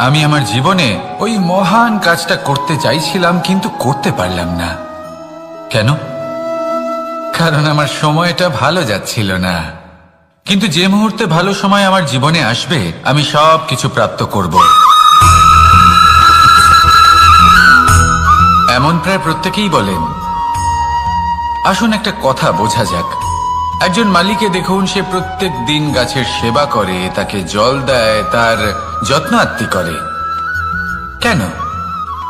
আমি আমার জীবনে ওই মহান কাজটা করতে চাইছিলাম কিন্তু করতে পারলাম না। কেন? কারণ আমার সময়টা ভালো যাচ্ছিল না। কিন্তু যে মুহূর্তে ভালো সময় আমার জীবনে আসবে আমি সব কিছু প্রাপ্ত করব। এমন প্রায় প্রত্যেকেই বলেন। আসুন একটা কথা বোঝা যাক। একজন মালিকে দেখুন, সে প্রত্যেক দিন গাছের সেবা করে, তাকে জল দেয়, তার যত্ন আত্তি করে। কেন?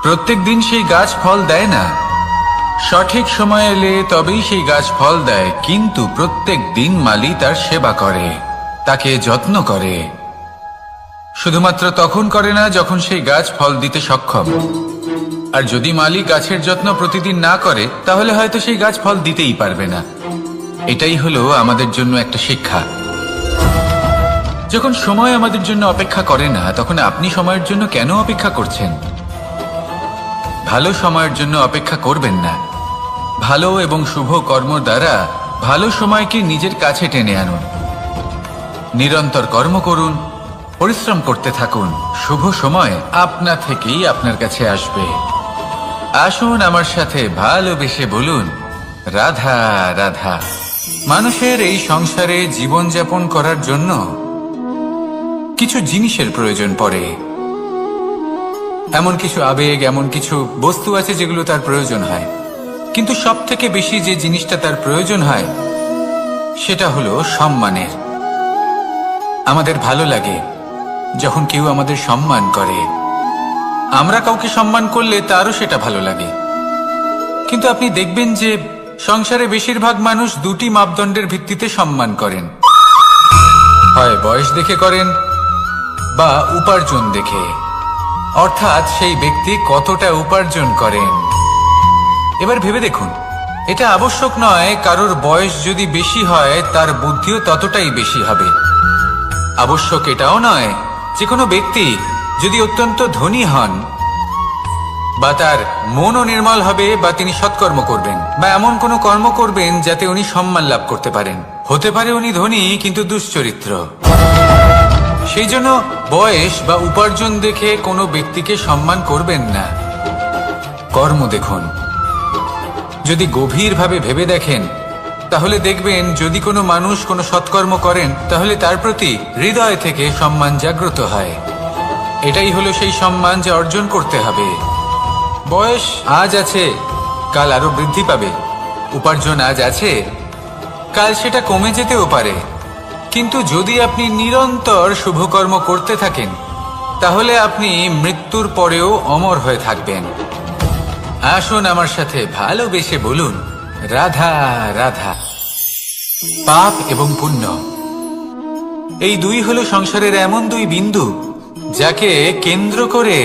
প্রত্যেক দিন সেই গাছ ফল দেয় না। সঠিক সময় এলে তবেই সেই গাছ ফল দেয়, কিন্তু প্রত্যেক দিন মালি তার সেবা করে, তাকে যত্ন করে। শুধুমাত্র তখন করে না যখন সেই গাছ ফল দিতে সক্ষম। আর যদি মালি গাছের যত্ন প্রতিদিন না করে তাহলে হয়তো সেই গাছ ফল দিতেই পারবে না। এটাই হলো আমাদের জন্য একটা শিক্ষা। যখন সময় আমাদের জন্য অপেক্ষা করে না, তখন আপনি সময়ের জন্য কেন অপেক্ষা করছেন? ভালো সময়ের জন্য অপেক্ষা করবেন না। ভালো এবং শুভ কর্ম দ্বারা ভালো সময়কে নিজের কাছে টেনে আনুন। নিরন্তর কর্ম করুন, পরিশ্রম করতে থাকুন। শুভ সময় আপনা থেকেই আপনার কাছে আসবে। আসুন আমার সাথে ভালোবেসে বলুন, রাধা রাধা। মানুষের এই সংসারে জীবনযাপন করার জন্য কিছু জিনিসের প্রয়োজন পড়ে। এমন কিছু আবেগ, এমন কিছু বস্তু আছে যেগুলো তার প্রয়োজন হয়। কিন্তু সব থেকে বেশি যে জিনিসটা তার প্রয়োজন হয় সেটা হলো সম্মানের। আমাদের ভালো লাগে যখন কেউ আমাদের সম্মান করে। আমরা কাউকে সম্মান করলে তারও সেটা ভালো লাগে। কিন্তু আপনি দেখবেন যে সংসারে বেশিরভাগ মানুষ দুটি মাপদণ্ডের ভিত্তিতে সম্মান করেন। হয় বয়স দেখে করেন বা উপার্জন দেখে, অর্থাৎ সেই ব্যক্তি কতটা উপার্জন করেন। এবার ভেবে দেখুন, এটা আবশ্যক নয় কারোর বয়স যদি বেশি হয় তার বুদ্ধিও ততটাই বেশি হবে। আবশ্যক এটাও নয় যে কোনো ব্যক্তি যদি অত্যন্ত ধনী হন বা তার মনও নির্মল হবে বা তিনি সৎকর্ম করবেন বা এমন কোনো কর্ম করবেন যাতে উনি সম্মান লাভ করতে পারেন। হতে পারে উনি ধনী কিন্তু দুশ্চরিত্র। সেই জন্য বয়স বা উপার্জন দেখে কোনো ব্যক্তিকে সম্মান করবেন না। কর্ম দেখুন। যদি গভীরভাবে ভেবে দেখেন তাহলে দেখবেন যদি কোনো মানুষ কোনো সৎকর্ম করেন তাহলে তার প্রতি হৃদয় থেকে সম্মান জাগ্রত হয়। এটাই হলো সেই সম্মান যা অর্জন করতে হবে। বয়স আজ আছে, কাল আরো বৃদ্ধি পাবে। উপার্জন আজ আছে, কাল সেটা কমে যেতেও পারে। কিন্তু যদি আপনি নিরন্তর শুভকর্ম করতে থাকেন তাহলে আপনি মৃত্যুর পরেও অমর হয়ে থাকবেন। আসুন আমার সাথে ভালোবেসে বলুন, রাধা রাধা। পাপ এবং পুণ্য, এই দুই হলো সংসারের এমন দুই বিন্দু যাকে কেন্দ্র করে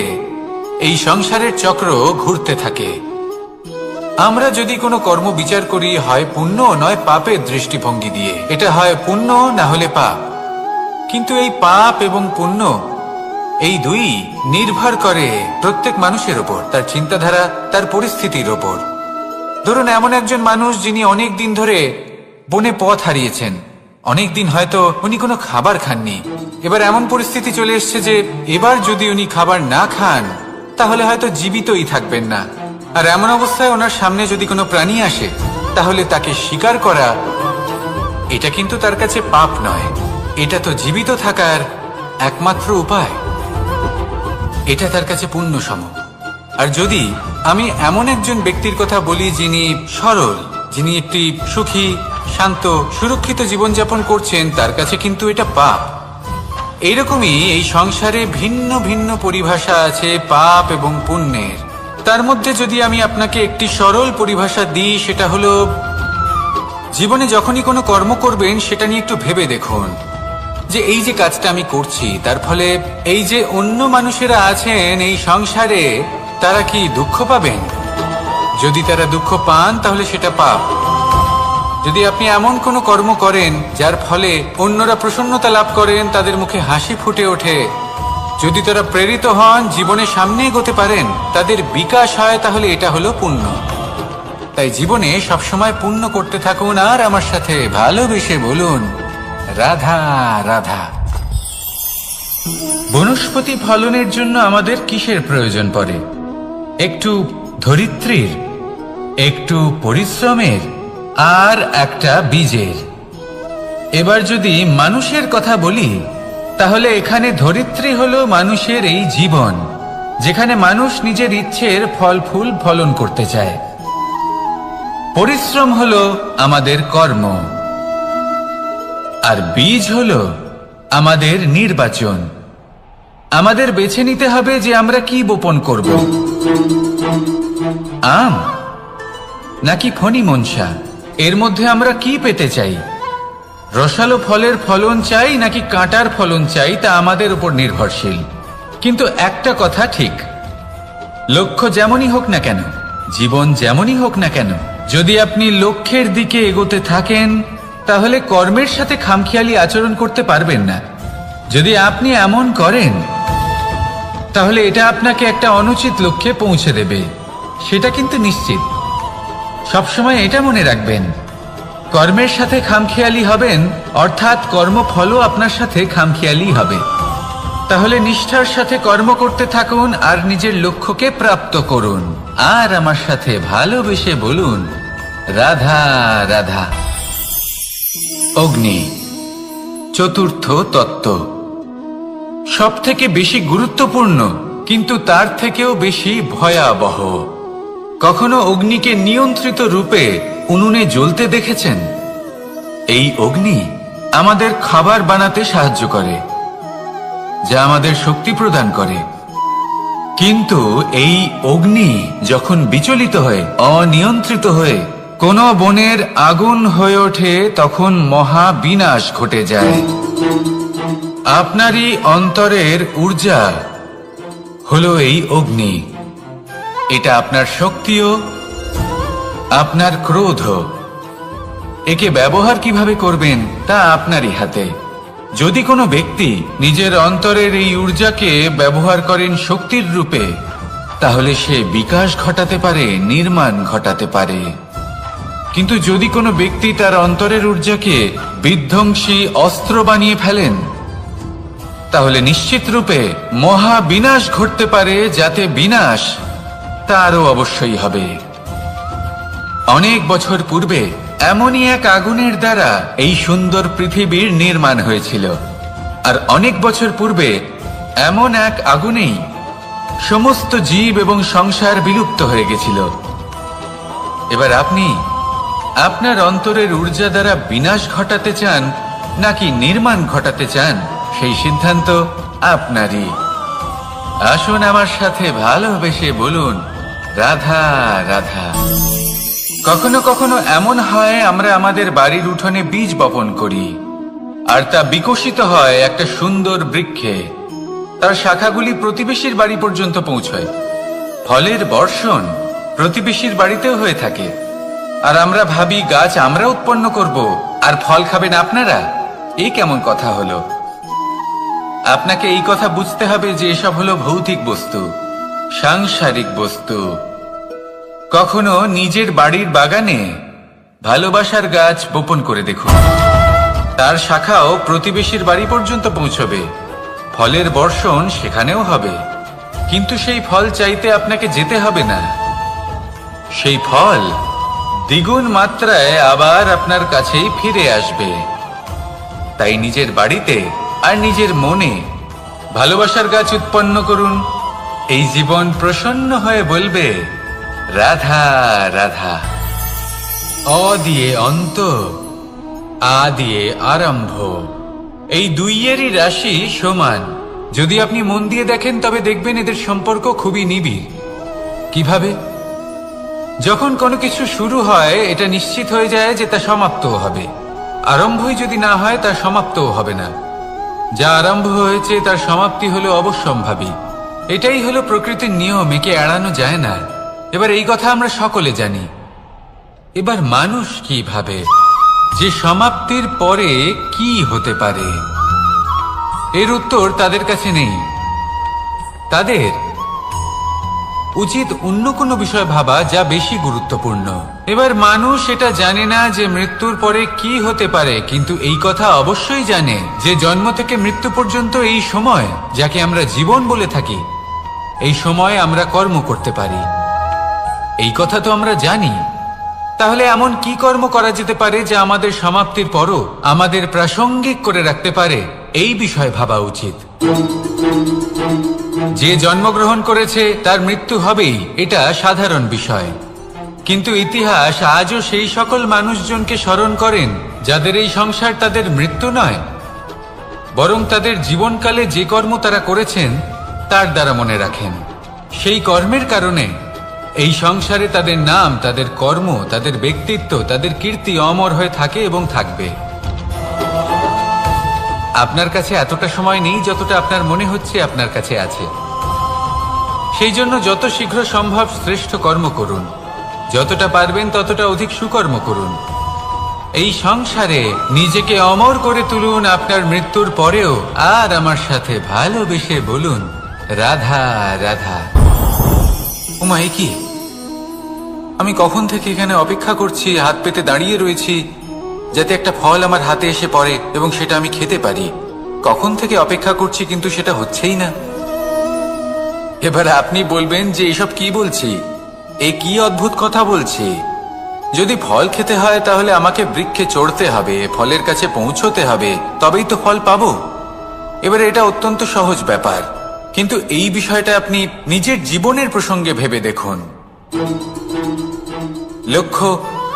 এই সংসারের চক্র ঘুরতে থাকে। আমরা যদি কোনো কর্ম বিচার করি হয় পুণ্য নয় পাপের দৃষ্টিভঙ্গি দিয়ে, এটা হয় পুণ্য না হলে পাপ। কিন্তু এই পাপ এবং পুণ্য এই দুই নির্ভর করে প্রত্যেক মানুষের ওপর, তার চিন্তাধারা, তার পরিস্থিতির ওপর। ধরুন এমন একজন মানুষ যিনি অনেক দিন ধরে বনে পথ হারিয়েছেন, অনেক দিন হয়তো উনি কোনো খাবার খাননি। এবার এমন পরিস্থিতি চলে এসছে যে এবার যদি উনি খাবার না খান তাহলে হয়তো জীবিতই থাকবেন না। আর এমন অবস্থায় ওনার সামনে যদি কোনো প্রাণী আসে তাহলে তাকে শিকার করা এটা কিন্তু তার কাছে পাপ নয়, এটা তো জীবিত থাকার একমাত্র উপায়। এটা তার কাছে পুণ্য সম। আর যদি আমি এমন একজন ব্যক্তির কথা বলি যিনি সরল, যিনি একটি সুখী, শান্ত, সুরক্ষিত জীবনযাপন করছেন, তার কাছে কিন্তু এটা পাপ। এইরকমই এই সংসারে ভিন্ন ভিন্ন পরিভাষা আছে পাপ এবং পুণ্যের। তার মধ্যে যদি আমি আপনাকে একটি সরল পরিভাষা দিই, সেটা হলো জীবনে যখনই কোনো কর্ম করবেন সেটা নিয়ে একটু ভেবে দেখুন যে এই যে কাজটা আমি করছি তার ফলে এই যে অন্য মানুষেরা আছেন এই সংসারে তারা কি দুঃখ পাবেন? যদি তারা দুঃখ পান তাহলে সেটা পাপ। যদি আপনি এমন কোনো কর্ম করেন যার ফলে অন্যরা প্রসন্নতা লাভ করেন, তাদের মুখে হাসি ফুটে ওঠে, যদি তারা প্রেরিত হন, জীবনে সামনে এগোতে পারেন, তাদের বিকাশ হয়, তাহলে এটা হলো পুণ্য। তাই জীবনে সবসময় পুণ্য করতে থাকুন আর আমার সাথে ভালোবেসে বলুন, রাধা রাধা। বনস্পতি ফলনের জন্য আমাদের কিসের প্রয়োজন পড়ে? একটু ধরিত্রীর, একটু পরিশ্রমের আর একটা বীজের। এবার যদি মানুষের কথা বলি তাহলে এখানে ধরিত্রী হলো মানুষের এই জীবন, যেখানে মানুষ নিজের ইচ্ছের ফল ফুল ফলন করতে চায়। পরিশ্রম হলো আমাদের কর্ম, আর বীজ হলো আমাদের নির্বাচন। আমাদের বেছে নিতে হবে যে আমরা কি বপন করব, আম নাকি ফণি মনসা। এর মধ্যে আমরা কি পেতে চাই? রসালো ফলের ফলন চাই নাকি কাঁটার ফলন চাই, তা আমাদের উপর নির্ভরশীল। কিন্তু একটা কথা ঠিক, লক্ষ্য যেমনই হোক না কেন, জীবন যেমনই হোক না কেন, যদি আপনি লক্ষ্যের দিকে এগোতে থাকেন তাহলে কর্মের সাথে খামখেয়ালি আচরণ করতে পারবেন না। যদি আপনি এমন করেন তাহলে এটা আপনাকে একটা অনুচিত লক্ষ্যে পৌঁছে দেবে, সেটা কিন্তু নিশ্চিত। সবসময় এটা মনে রাখবেন, কর্মের সাথে খামখেয়ালি হবেন অর্থাৎ কর্মফলও আপনার সাথে খামখেয়ালি হবে। তাহলে নিষ্ঠার সাথে কর্ম করতে থাকুন আর নিজের লক্ষ্যকে প্রাপ্ত করুন। আর আমার সাথে ভালোবেসে বলুন, রাধা রাধা। অগ্নি চতুর্থ তত্ত্ব, সব থেকে বেশি গুরুত্বপূর্ণ কিন্তু তার থেকেও বেশি ভয়াবহ। কখনো অগ্নিকে নিয়ন্ত্রিত রূপে উনুনে জ্বলতে দেখেছেন? এই অগ্নি আমাদের খাবার বানাতে সাহায্য করে, যা আমাদের শক্তি প্রদান করে। কিন্তু এই অগ্নি যখন বিচলিত হয়ে, অনিয়ন্ত্রিত হয়ে কোনো বনের আগুন হয়ে ওঠে, তখন মহা বিনাশ ঘটে যায়। আপনারই অন্তরের ঊর্জা হলো এই অগ্নি। এটা আপনার শক্তিও, আপনার ক্রোধ। একে ব্যবহার কিভাবে করবেন তা আপনারই হাতে। যদি কোনো ব্যক্তি নিজের অন্তরের এই ঊর্জাকে ব্যবহার করেন শক্তির রূপে, তাহলে সে বিকাশ ঘটাতে পারে, নির্মাণ ঘটাতে পারে। কিন্তু যদি কোনো ব্যক্তি তার অন্তরের ঊর্জাকে বিধ্বংসী অস্ত্র বানিয়ে ফেলেন, তাহলে নিশ্চিত রূপে মহা বিনাশ ঘটতে পারে, যাতে বিনাশ তারও অবশ্যই হবে। অনেক বছর পূর্বে এমনই এক আগুনের দ্বারা এই সুন্দর পৃথিবীর নির্মাণ হয়েছিল। আর অনেক বছর পূর্বে এমন এক আগুনেই সমস্ত জীব এবং সংসার বিলুপ্ত হয়ে গেছিল। এবার আপনি আপনার অন্তরের ঊর্জা দ্বারা বিনাশ ঘটাতে চান নাকি নির্মাণ ঘটাতে চান, সেই সিদ্ধান্ত আপনারই। আসুন আমার সাথে ভালোবেসে বলুন, রাধা রাধা। কখনো কখনো এমন হয়, আমরা আমাদের বাড়ির উঠোনে বীজ বপন করি আর তা বিকশিত হয় একটা সুন্দর বৃক্ষে। তার শাখাগুলি প্রতিবেশীর বাড়ি পর্যন্ত পৌঁছয়। ফলের বর্ষণ প্রতিবেশীর বাড়িতেও হয়ে থাকে। আর আমরা ভাবি গাছ আমরা উৎপন্ন করব আর ফল খাবেন আপনারা। এই কেমন কথা হলো? আপনাকে এই কথা বুঝতে হবে যে এসব হলো ভৌতিক বস্তু, সাংসারিক বস্তু। কখনো নিজের বাড়ির বাগানে ভালোবাসার গাছ বপন করে দেখুন। তার শাখাও প্রতিবেশীর বাড়ি পর্যন্ত পৌঁছবে, ফলের বর্ষণ সেখানেও হবে। কিন্তু সেই ফল চাইতে আপনাকে যেতে হবে না, সেই ফল দ্বিগুণ মাত্রায় আবার আপনার কাছেই ফিরে আসবে। তাই নিজের বাড়িতে আর নিজের মনে ভালোবাসার গাছ উৎপন্ন করুন। এই জীবন প্রসন্ন হয়ে বলবে, রাধা রাধা। অ দিয়ে অন্ত, আ দিয়ে আরম্ভ, এই দুইয়েরই রাশি সমান। যদি আপনি মন দিয়ে দেখেন তবে দেখবেন এদের সম্পর্ক খুবই নিবিড়। কিভাবে? যখন কোনো কিছু শুরু হয় এটা নিশ্চিত হয়ে যায় যে তা সমাপ্তও হবে। আরম্ভই যদি না হয় তা সমাপ্তও হবে না। যা আরম্ভ হয়েছে তার সমাপ্তি হলো অবশ্যম্ভাবী। এটাই হলো প্রকৃতির নিয়ম, একে এড়ানো যায় না। এবার এই কথা আমরা সকলে জানি। এবার মানুষ কি ভাবে যে সমাপ্তির পরে কি হতে পারে, এর উত্তর তাদের কাছে নেই। তাদের উচিত অন্য কোনো বিষয় ভাবা যা বেশি গুরুত্বপূর্ণ। এবার মানুষ এটা জানে না যে মৃত্যুর পরে কি হতে পারে, কিন্তু এই কথা অবশ্যই জানে যে জন্ম থেকে মৃত্যু পর্যন্ত এই সময়, যাকে আমরা জীবন বলে থাকি, এই সময় আমরা কর্ম করতে পারি। এই কথা তো আমরা জানি। তাহলে এমন কি কর্ম করা যেতে পারে যা আমাদের সমাপ্তির পরও আমাদের প্রাসঙ্গিক করে রাখতে পারে, এই বিষয়ে ভাবা উচিত। যে জন্মগ্রহণ করেছে তার মৃত্যু হবেই, এটা সাধারণ বিষয়। কিন্তু ইতিহাস আজও সেই সকল মানুষজনকে স্মরণ করেন যাদের এই সংসার তাদের মৃত্যু নয়, বরং তাদের জীবনকালে যে কর্ম তারা করেছেন তার দ্বারা মনে রাখেন। সেই কর্মের কারণে এই সংসারে তাদের নাম, তাদের কর্ম, তাদের ব্যক্তিত্ব, তাদের কীর্তি অমর হয়ে থাকে এবং থাকবে। আপনার কাছে এতটা সময় নেই যতটা আপনার মনে হচ্ছে আপনার কাছে আছে। সেই জন্য যত শীঘ্র সম্ভব শ্রেষ্ঠ কর্ম করুন, যতটা পারবেন ততটা অধিক সুকর্ম করুন। এই সংসারে নিজেকে অমর করে তুলুন আপনার মৃত্যুর পরেও, আর আমার সাথে ভালোবেসে বলুন রাধা রাধা। ওমা, এ কি? আমি কখন থেকে এখানে অপেক্ষা করছি, হাত পেতে দাঁড়িয়ে রয়েছি যাতে একটা ফল আমার হাতে এসে পড়ে এবং সেটা আমি খেতে পারি। কখন থেকে অপেক্ষা করছি, কিন্তু সেটা হচ্ছেই না। এবার আপনি বলবেন যে এসব কি বলছি, এ কি অদ্ভুত কথা বলছি। যদি ফল খেতে হয় তাহলে আমাকে বৃক্ষে চড়তে হবে, ফলের কাছে পৌঁছতে হবে, তবেই তো ফল পাবো। এবারে এটা অত্যন্ত সহজ ব্যাপার, কিন্তু এই বিষয়টা আপনি নিজের জীবনের প্রসঙ্গে ভেবে দেখুন। লক্ষ্য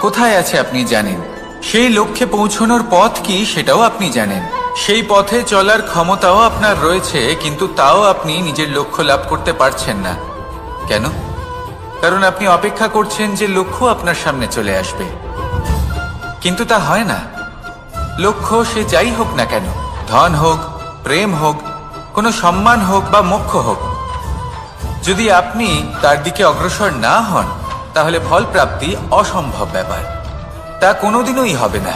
কোথায় আছে আপনি জানেন, সেই লক্ষ্যে পৌঁছানোর পথ কি সেটাও আপনি জানেন, সেই পথে চলার ক্ষমতাও আপনার রয়েছে, কিন্তু তাও আপনি নিজের লক্ষ্য লাভ করতে পারছেন না। কেন? কারণ আপনি অপেক্ষা করছেন যে লক্ষ্য আপনার সামনে চলে আসবে, কিন্তু তা হয় না। লক্ষ্য সে যাই হোক না কেন, ধন হোক, প্রেম হোক, কোনো সম্মান হোক বা মোক্ষ হোক, যদি আপনি তার দিকে অগ্রসর না হন তাহলে ফল প্রাপ্তি অসম্ভব ব্যাপার, তা কোনোদিনই হবে না।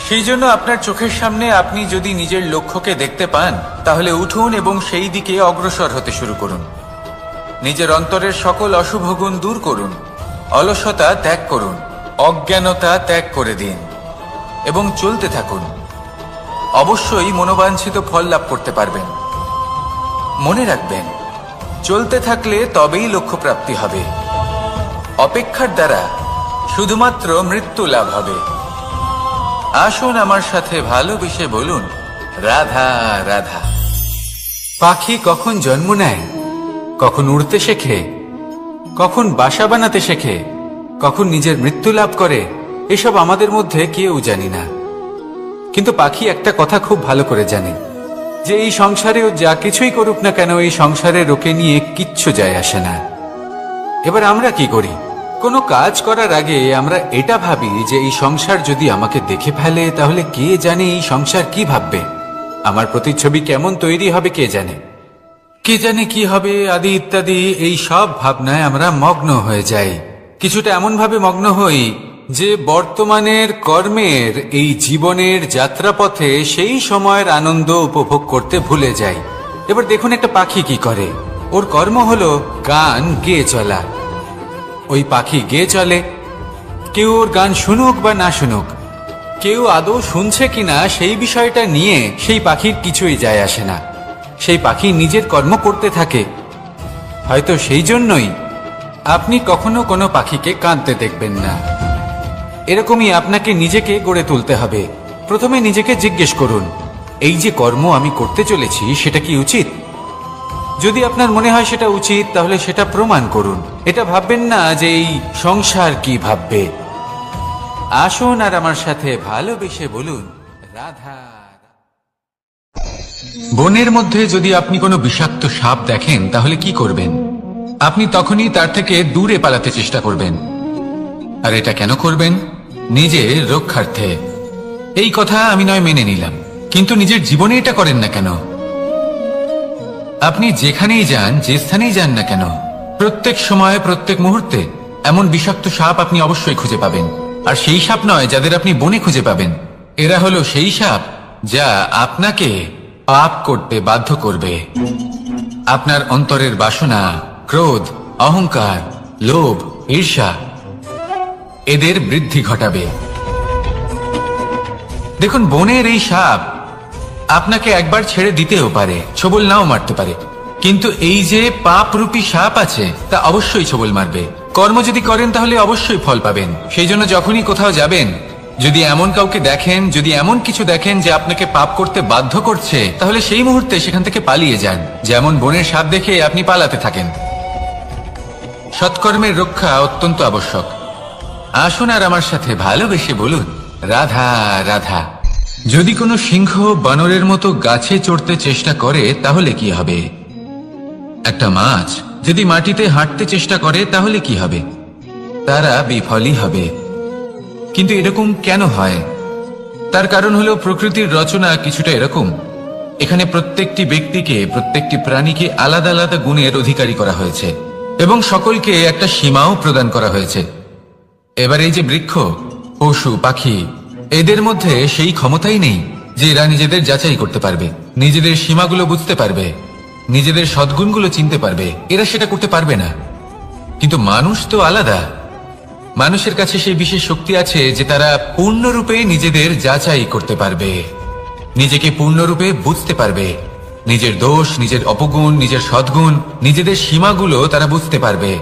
সেই জন্য আপনার চোখের সামনে আপনি যদি নিজের লক্ষ্যকে দেখতে পান তাহলে উঠুন এবং সেই দিকে অগ্রসর হতে শুরু করুন। নিজের অন্তরের সকল অশুভ গুণ দূর করুন, অলসতা ত্যাগ করুন, অজ্ঞানতা ত্যাগ করে দিন এবং চলতে থাকুন। অবশ্যই মনোবাঞ্ছিত ফল লাভ করতে পারবেন। মনে রাখবেন, চলতে থাকলে তবেই লক্ষ্য প্রাপ্তি হবে। অপেক্ষার দ্বারা শুধুমাত্র মৃত্যু লাভ হবে। আসুন আমার সাথে ভালোবেসে বলুন রাধা রাধা। পাখি কখন জন্ম নেয়, কখন উড়তে শেখে, কখন বাসা বানাতে শেখে, কখন নিজের মৃত্যু লাভ করে, এসব আমাদের মধ্যে কেউ জানি না। কিন্তু পাখি একটা কথা খুব ভালো করে জানে, যে এই সংসারেও যা কিছুই করুক না কেন, এই সংসারের ওকে নিয়ে কিচ্ছু যায় আসে না। এবার আমরা কি করি? কোনো কাজ করার আগে আমরা এটা ভাবি যে এই সংসার যদি আমাকে দেখে ফেলে তাহলে কে জানে এই সংসার কি ভাববে, আমার প্রতিচ্ছবি কেমন তৈরি হবে কে জানে, কে জানে কি হবে আদি ইত্যাদি। এই সব ভাবনায় আমরা মগ্ন হয়ে যাই। কিছুটা এমন ভাবে মগ্ন হই যে বর্তমানের কর্মের এই জীবনের যাত্রাপথে সেই সময়ের আনন্দ উপভোগ করতে ভুলে যাই। এবার দেখুন একটা পাখি কি করে, ওর কর্ম হলো গান গেয়ে চলা। ওই পাখি গেয়ে চলে, কেউ ওর গান শুনুক বা না শুনুক, কেউ আদৌ শুনছে কিনা সেই বিষয়টা নিয়ে সেই পাখির কিছুই যায় আসে না। সেই পাখি নিজের কর্ম করতে থাকে। হয়তো সেই জন্যই আপনি কখনো কোনো পাখিকে কাঁদতে দেখবেন না। এরকমই আপনাকে নিজেকে গড়ে তুলতে হবে। প্রথমে নিজেকে জিজ্ঞেস করুন, এই যে কর্ম আমি করতে চলেছি সেটা কি উচিত? যদি আপনার মনে হয় সেটা উচিত তাহলে সেটা প্রমাণ করুন। এটা ভাববেন না যে এই সংসার কি ভাববে। আসুন আর আমার সাথে ভালোবেসে বলুন রাধা। বনের মধ্যে যদি আপনি কোনো বিষাক্ত সাপ দেখেন তাহলে কি করবেন? আপনি তখনই তার থেকে দূরে পালাতে চেষ্টা করবেন। আর এটা কেন করবেন? নিজের রক্ষার্থে। এই কথা আমি নয় মেনে নিলাম, কিন্তু নিজের জীবনে এটা করেন না কেন? আপনি যেখানেই যান, যে স্থানেই যান না কেন, প্রত্যেক সময়ে প্রত্যেক মুহূর্তে এমন বিষাক্ত সাপ আপনি অবশ্যই খুঁজে পাবেন। আর সেই সাপ নয় যাদের আপনি বনে খুঁজে পাবেন, এরা হলো সেই সাপ যা আপনাকে পাপ করতে বাধ্য করবে। আপনার অন্তরের বাসনা, ক্রোধ, অহংকার, লোভ, ঈর্ষা এদের বৃদ্ধি ঘটাবে। দেখুন, বনের এই সাপ আপনাকে একবার ছেড়ে দিতেও পারে, ছোবল নাও মারতে পারে, কিন্তু এই যে পাপরূপী সাপ আছে তা অবশ্যই ছোবল মারবে। কর্ম যদি করেন তাহলে অবশ্যই ফল পাবেন। সেই জন্য যখনই কোথাও যাবেন, যদি এমন কাউকে দেখেন, যদি এমন কিছু দেখেন যে আপনাকে পাপ করতে বাধ্য করছে, তাহলে সেই মুহূর্তে সেখান থেকে পালিয়ে যান। যেমন বনের সাপ দেখে আপনি পালাতে থাকেন। সৎকর্মের রক্ষা অত্যন্ত আবশ্যক। আসুন আর আমার সাথে ভালোবেসে বলুন রাধা রাধা। যদি কোনো সিংহ বানরের মতো গাছে চড়তে চেষ্টা করে তাহলে কি হবে? একটা মাছ যদি মাটিতে হাঁটতে চেষ্টা করে তাহলে কি হবে? তারা বিফলই হবে। কিন্তু এরকম কেন হয়? তার কারণ হলো প্রকৃতির রচনা কিছুটা এরকম এখানে প্রত্যেকটি ব্যক্তিকে, প্রত্যেকটি প্রাণীকে আলাদা আলাদা গুণের অধিকারী করা হয়েছে এবং সকলকে একটা সীমাও প্রদান করা হয়েছে। এবার এই যে বৃক্ষ, পশু, পাখি, এদের মধ্যে সেই ক্ষমতাই নেই যে এরা নিজেদের যাচাই করতে পারবে, নিজেদের সীমাগুলো বুঝতে পারবে, নিজেদের সদ্গুণগুলো চিনতে পারবে। এরা সেটা করতে পারবে না। কিন্তু মানুষ তো আলাদা। মানুষের কাছে সেই বিশেষ শক্তি আছে যে তারা পূর্ণরূপে নিজেদের যাচাই করতে পারবে, নিজেকে পূর্ণরূপে বুঝতে পারবে, নিজের দোষ, নিজের অপগুণ, নিজের সদ্গুণ, নিজেদের সীমাগুলো তারা বুঝতে পারবে।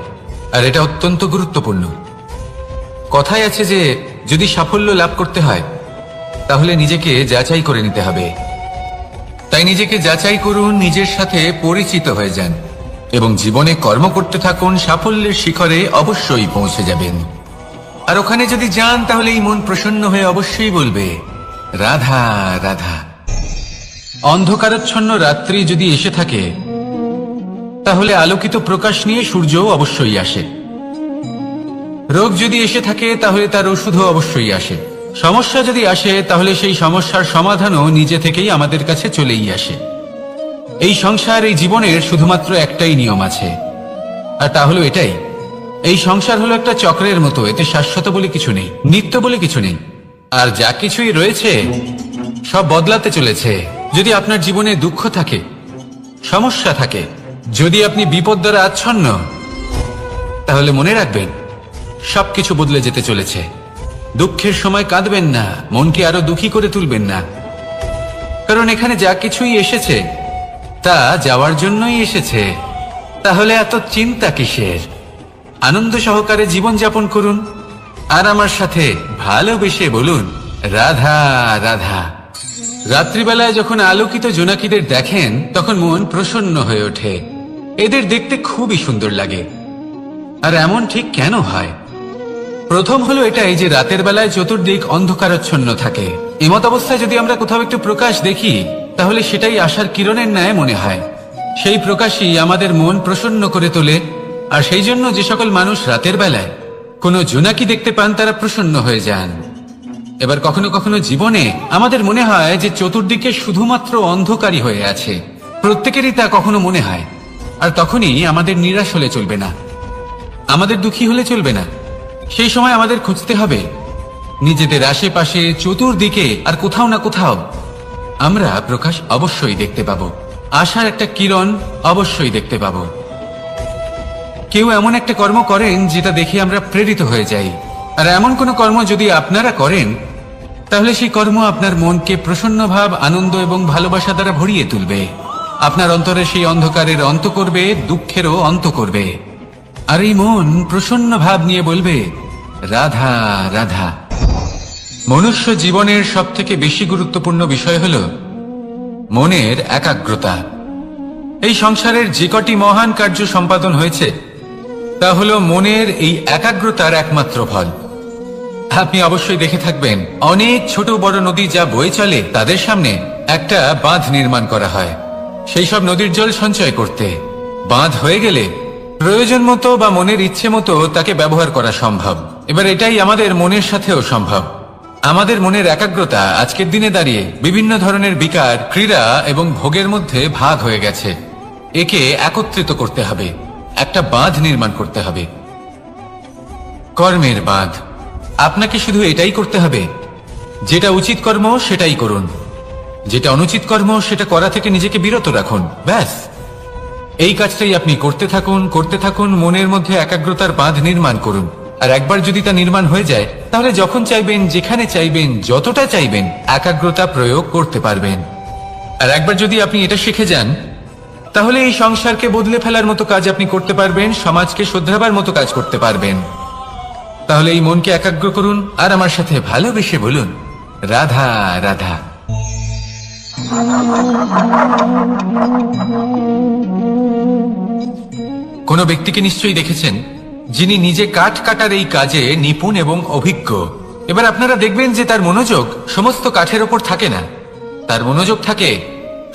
আর এটা অত্যন্ত গুরুত্বপূর্ণ। কথায় আছে যে যদি সাফল্য লাভ করতে হয় তাহলে নিজেকে যাচাই করে নিতে হবে। তাই নিজেকে যাচাই করুন, নিজের সাথে পরিচিত হয়ে যান এবং জীবনে কর্ম করতে থাকুন। সাফল্যের শিখরে অবশ্যই পৌঁছে যাবেন। আর ওখানে যদি যান তাহলে এই মন প্রসন্ন হয়ে অবশ্যই বলবে, রাধা রাধা। অন্ধকারাচ্ছন্ন রাত্রি যদি এসে থাকে তাহলে আলোকিত প্রকাশ নিয়ে সূর্যও অবশ্যই আসে। রোগ যদি এসে থাকে তাহলে তার ওষুধও অবশ্যই আসে। সমস্যা যদি আসে তাহলে সেই সমস্যার সমাধানও নিজে থেকেই আমাদের কাছে চলেই আসে। এই সংসার, এই জীবনের শুধুমাত্র একটাই নিয়ম আছে, আর তা হলো এটাই, এই সংসার হলো একটা চক্রের মতো। এতে শাশ্বত বলে কিছু নেই, নিত্য বলে কিছু নেই। আর যা কিছুই রয়েছে সব বদলাতে চলেছে। যদি আপনার জীবনে দুঃখ থাকে, সমস্যা থাকে, যদি আপনি বিপদ দ্বারা আচ্ছন্ন, তাহলে মনে রাখবেন সবকিছু বদলে যেতে চলেছে। দুঃখের সময় কাঁদবেন না, মনকে আরো দুঃখী করে তুলবেন না, কারণ এখানে যা কিছুই এসেছে তা যাওয়ার জন্যই এসেছে। তাহলে এত চিন্তা কিসের? আনন্দ সহকারে জীবন যাপন করুন আর আমার সাথে ভালোবেসে বলুন, রাধা রাধা। রাত্রিবেলায় যখন আলোকিত জোনাকিদের দেখেন তখন মন প্রসন্ন হয়ে ওঠে। এদের দেখতে খুবই সুন্দর লাগে। আর এমন ঠিক কেন হয়? প্রথম হলো এটাই যে রাতের বেলায় চতুর্দিক অন্ধকারাচ্ছন্ন থাকে। এমত অবস্থায় যদি আমরা কোথাও একটু প্রকাশ দেখি তাহলে সেটাই আশার কিরণের ন্যায় মনে হয়। সেই প্রকাশই আমাদের মন প্রসন্ন করে তোলে। আর সেই জন্য যে সকল মানুষ রাতের বেলায় কোনো জোনাকি দেখতে পান তারা প্রসন্ন হয়ে যান। এবার কখনো কখনো জীবনে আমাদের মনে হয় যে চতুর্দিকে শুধুমাত্র অন্ধকারই হয়ে আছে। প্রত্যেকেরই তা কখনো মনে হয়। আর তখনই আমাদের নিরাশ হলে চলবে না, আমাদের দুঃখী হলে চলবে না। সেই সময় আমাদের খুঁজতে হবে নিজেদের আশেপাশে, চতুর্দিকে, আর কোথাও না কোথাও আমরা প্রকাশ অবশ্যই দেখতে পাবো, আশার একটা কিরণ অবশ্যই দেখতে পাবো। কেউ এমন একটা কর্ম করেন যেটা দেখে আমরা প্রেরিত হয়ে যাই। আর এমন কোন কর্ম যদি আপনারা করেন তাহলে সেই কর্ম আপনার মনকে প্রসন্ন ভাব, আনন্দ এবং ভালোবাসা দ্বারা ভরিয়ে তুলবে। আপনার অন্তরে সেই অন্ধকারের অন্ত করবে, দুঃখেরও অন্ত করবে। আর এই মন প্রসন্ন ভাব নিয়ে বলবে, রাধা রাধা। মনুষ্য জীবনের সব থেকে বেশি গুরুত্বপূর্ণ বিষয় হল মনের একাগ্রতা। এই সংসারের যে কটি মহান কার্য সম্পাদন হয়েছে তা হল মনের এই একাগ্রতার একমাত্র ফল। আপনি অবশ্যই দেখে থাকবেন অনেক ছোট বড় নদী যা বয়ে চলে তাদের সামনে একটা বাঁধ নির্মাণ করা হয় সেই সব নদীর জল সঞ্চয় করতে। বাঁধ হয়ে গেলে প্রয়োজন মতো বা মনের ইচ্ছে মতো তাকে ব্যবহার করা সম্ভব। এবার এটাই আমাদের মনের সাথেও সম্ভব। আমাদের মনের একাগ্রতা আজকের দিনে দাঁড়িয়ে বিভিন্ন ধরনের বিকার, ক্রীড়া এবং ভোগের মধ্যে ভাগ হয়ে গেছে। একে একত্রিত করতে হবে, একটা বাঁধ নির্মাণ করতে হবে, কর্মের বাঁধ। আপনাকে শুধু এটাই করতে হবে, যেটা উচিত কর্ম সেটাই করুন, যেটা অনুচিত কর্ম সেটা করা থেকে নিজেকে বিরত রাখুন। ব্যাস, এই কাজটাই আপনি করতে থাকুন, করতে থাকুন। মনের মধ্যে একাগ্রতার বাঁধ নির্মাণ করুন। আর একবার যদি তা নির্মাণ হয়ে যায় তাহলে যখন চাইবেন, যেখানে চাইবেন, যতটা চাইবেন একাগ্রতা প্রয়োগ করতে পারবেন। আর একবার যদি আপনি এটা শিখে যান তাহলে এই সংসারকে বদলে ফেলার মতো কাজ আপনি করতে পারবেন, সমাজকে শুধরাবার মতো কাজ করতে পারবেন। তাহলে এই মনকে একাগ্র করুন আর আমার সাথে ভালোবেসে বলুন, রাধা রাধা। কোন ব্যক্তিকে নিশ্চয়ই দেখেছেন যিনি নিজে কাঠ কাটার এই কাজে নিপুণ এবং অভিজ্ঞ। এবার আপনারা দেখবেন যে তার মনোযোগ সমস্ত কাঠের ওপর থাকে না, তার মনোযোগ থাকে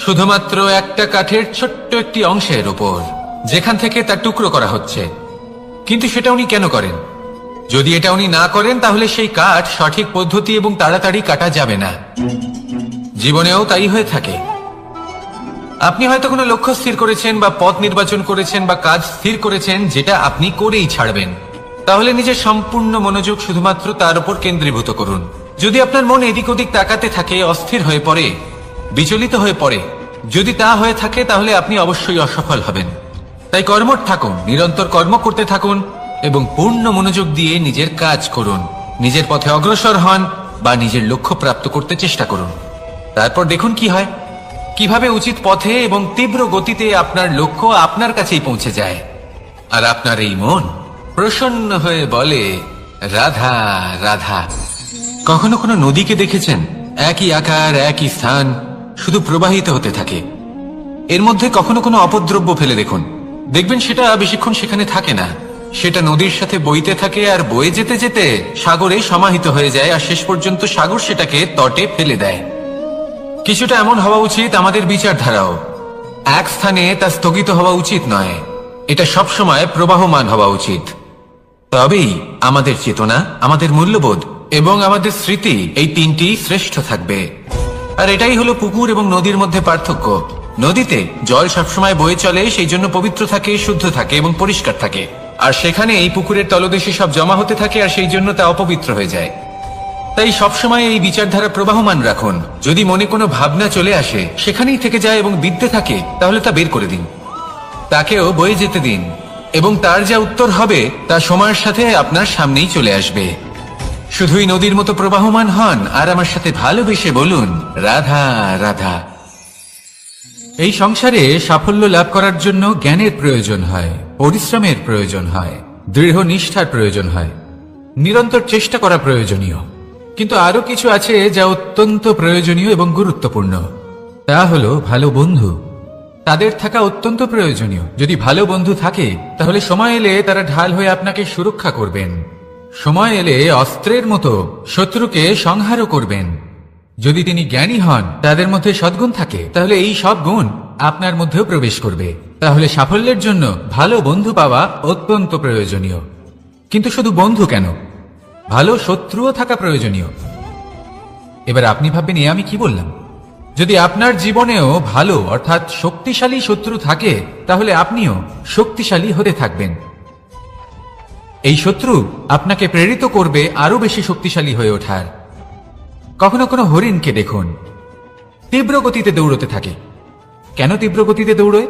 শুধুমাত্র একটা কাঠের ছোট্ট একটি অংশের ওপর, যেখান থেকে তার টুকরো করা হচ্ছে। কিন্তু সেটা উনি কেন করেন? যদি এটা উনি না করেন তাহলে সেই কাঠ সঠিক পদ্ধতি এবং তাড়াতাড়ি কাটা যাবে না। জীবনেও তাই হয়ে থাকে। আপনি হয়তো কোনো লক্ষ্য স্থির করেছেন বা পথ নির্বাচন করেছেন বা কাজ স্থির করেছেন যেটা আপনি করেই ছাড়বেন। তাহলে নিজের সম্পূর্ণ মনোযোগ শুধুমাত্র তার উপর কেন্দ্রীভূত করুন। যদি আপনার মন এদিক ওদিক তাকাতে থাকে, অস্থির হয়ে পড়ে, বিচলিত হয়ে পড়ে, যদি তা হয়ে থাকে তাহলে আপনি অবশ্যই অসফল হবেন। তাই কর্মঠ থাকুন, নিরন্তর কর্ম করতে থাকুন এবং পূর্ণ মনোযোগ দিয়ে নিজের কাজ করুন। নিজের পথে অগ্রসর হন বা নিজের লক্ষ্য প্রাপ্ত করতে চেষ্টা করুন। তারপর দেখুন কি হয়, কিভাবে উচিত পথে এবং তীব্র গতিতে আপনার লক্ষ্য আপনার কাছেই পৌঁছে যায়। আর আপনার এই মন প্রসন্ন হয়ে বলে, রাধা রাধা। কখনো কোনো নদীকে দেখেছেন? একই আকার, একই স্থান, শুধু প্রবাহিত হতে থাকে। এর মধ্যে কখনো কোনো অপদ্রব্য ফেলে দেখুন, দেখবেন সেটা বেশিক্ষণ সেখানে থাকে না। সেটা নদীর সাথে বইতে থাকে আর বয়ে যেতে যেতে সাগরে সমাহিত হয়ে যায়, আর শেষ পর্যন্ত সাগর সেটাকে তটে ফেলে দেয়। কিছুটা এমন হওয়া উচিত আমাদের বিচারধারাও। এক স্থানে তা স্থগিত হওয়া উচিত নয়, এটা সবসময় প্রবাহমান হওয়া উচিত। তবেই আমাদের চেতনা, আমাদের মূল্যবোধ এবং আমাদের স্মৃতি, এই তিনটি শ্রেষ্ঠ থাকবে। আর এটাই হলো পুকুর এবং নদীর মধ্যে পার্থক্য। নদীতে জল সবসময় বয়ে চলে, সেই জন্য পবিত্র থাকে, শুদ্ধ থাকে এবং পরিষ্কার থাকে। আর সেখানে এই পুকুরের তলদেশে সব জমা হতে থাকে, আর সেই জন্য তা অপবিত্র হয়ে যায়। তাই সবসময় এই বিচারধারা প্রবাহমান রাখুন। যদি মনে কোনো ভাবনা চলে আসে, সেখানেই থেকে যায় এবং বিদ্যে থাকে, তাহলে তা বের করে দিন, তাকেও বয়ে যেতে দিন, এবং তার যা উত্তর হবে তা সময়ের সাথে আপনার সামনেই চলে আসবে। শুধুই নদীর মতো প্রবাহমান হন আর আমার সাথে ভালোবেসে বলুন, রাধা রাধা। এই সংসারে সাফল্য লাভ করার জন্য জ্ঞানের প্রয়োজন হয়, পরিশ্রমের প্রয়োজন হয়, দৃঢ় নিষ্ঠার প্রয়োজন হয়, নিরন্তর চেষ্টা করা প্রয়োজনীয়। কিন্তু আরো কিছু আছে যা অত্যন্ত প্রয়োজনীয় এবং গুরুত্বপূর্ণ। তা হলো ভালো বন্ধু। তাদের থাকা অত্যন্ত প্রয়োজনীয়। যদি ভালো বন্ধু থাকে তাহলে সময় এলে তারা ঢাল হয়ে আপনাকে সুরক্ষা করবেন। সময় এলে অস্ত্রের মতো শত্রুকে সংহারও করবেন। যদি তিনি জ্ঞানী হন, তাদের মধ্যে সদ্গুণ থাকে, তাহলে এই সব গুণ আপনার মধ্যেও প্রবেশ করবে। তাহলে সাফল্যের জন্য ভালো বন্ধু পাওয়া অত্যন্ত প্রয়োজনীয়। কিন্তু শুধু বন্ধু কেন, ভালো শত্রুও থাকা প্রয়োজনীয়। এবার আপনি ভাববেন, এ আমি কি বললাম? যদি আপনার জীবনেও ভালো অর্থাৎ শক্তিশালী শত্রু থাকে, তাহলে আপনিও শক্তিশালী হতে থাকবেন। এই শত্রু আপনাকে প্রেরিত করবে আরো বেশি শক্তিশালী হয়ে ওঠার। কখনো কোনো হরিণকে দেখুন, তীব্র গতিতে দৌড়তে থাকে। কেন তীব্র গতিতে দৌড়য়?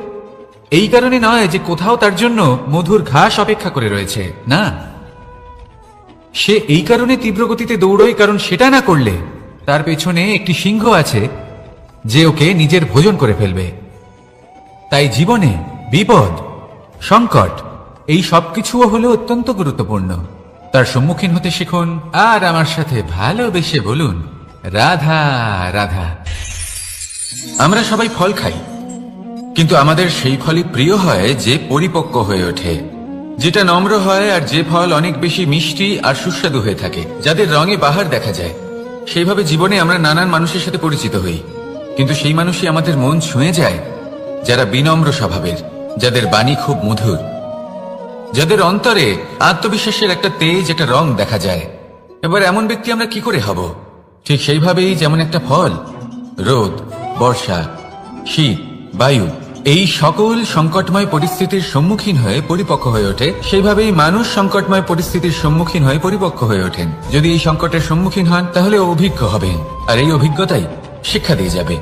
এই কারণে নয় যে কোথাও তার জন্য মধুর ঘাস অপেক্ষা করে রয়েছে, না। সে এই কারণে তীব্র গতিতে দৌড়য় কারণ সেটা না করলে তার পেছনে একটি সিংহ আছে যে ওকে নিজের ভোজন করে ফেলবে। তাই জীবনে বিপদ, সংকট, এই সবকিছুও হলো অত্যন্ত গুরুত্বপূর্ণ। তার সম্মুখীন হতে শিখুন আর আমার সাথে ভালোবেসে বলুন, রাধা রাধা। আমরা সবাই ফল খাই, কিন্তু আমাদের সেই ফলই প্রিয় হয় যে পরিপক্ক হয়ে ওঠে, যেটা নম্র হয়, আর যে ফল অনেক বেশি মিষ্টি আর সুস্বাদু হয়ে থাকে, যাদের রঙে বাহার দেখা যায়। সেইভাবে জীবনে আমরা নানান মানুষের সাথে পরিচিত হই, কিন্তু সেই মানুষই আমাদের মন ছুঁয়ে যায় যারা বিনম্র স্বভাবের, যাদের বাণী খুব মধুর, যাদের অন্তরে আত্মবিশ্বাসের একটা তেজ, একটা রং দেখা যায়। এবার এমন ব্যক্তি আমরা কি করে হব? ঠিক সেইভাবেই যেমন একটা ফল রোদ, বর্ষা, শীত, বায়ু, এই সকল সংকটময় পরিস্থিতির সম্মুখীন হয়ে পরিপক্ক হয়ে ওঠে, সেইভাবেই মানুষ সংকটময় পরিস্থিতির সম্মুখীন হয়ে পরিপক্ক হয়ে ওঠেন। যদি এই সংকটের সম্মুখীন হন তাহলে অভিজ্ঞ হবেন, আর এই অভিজ্ঞতাই শিক্ষা দিয়ে যাবে।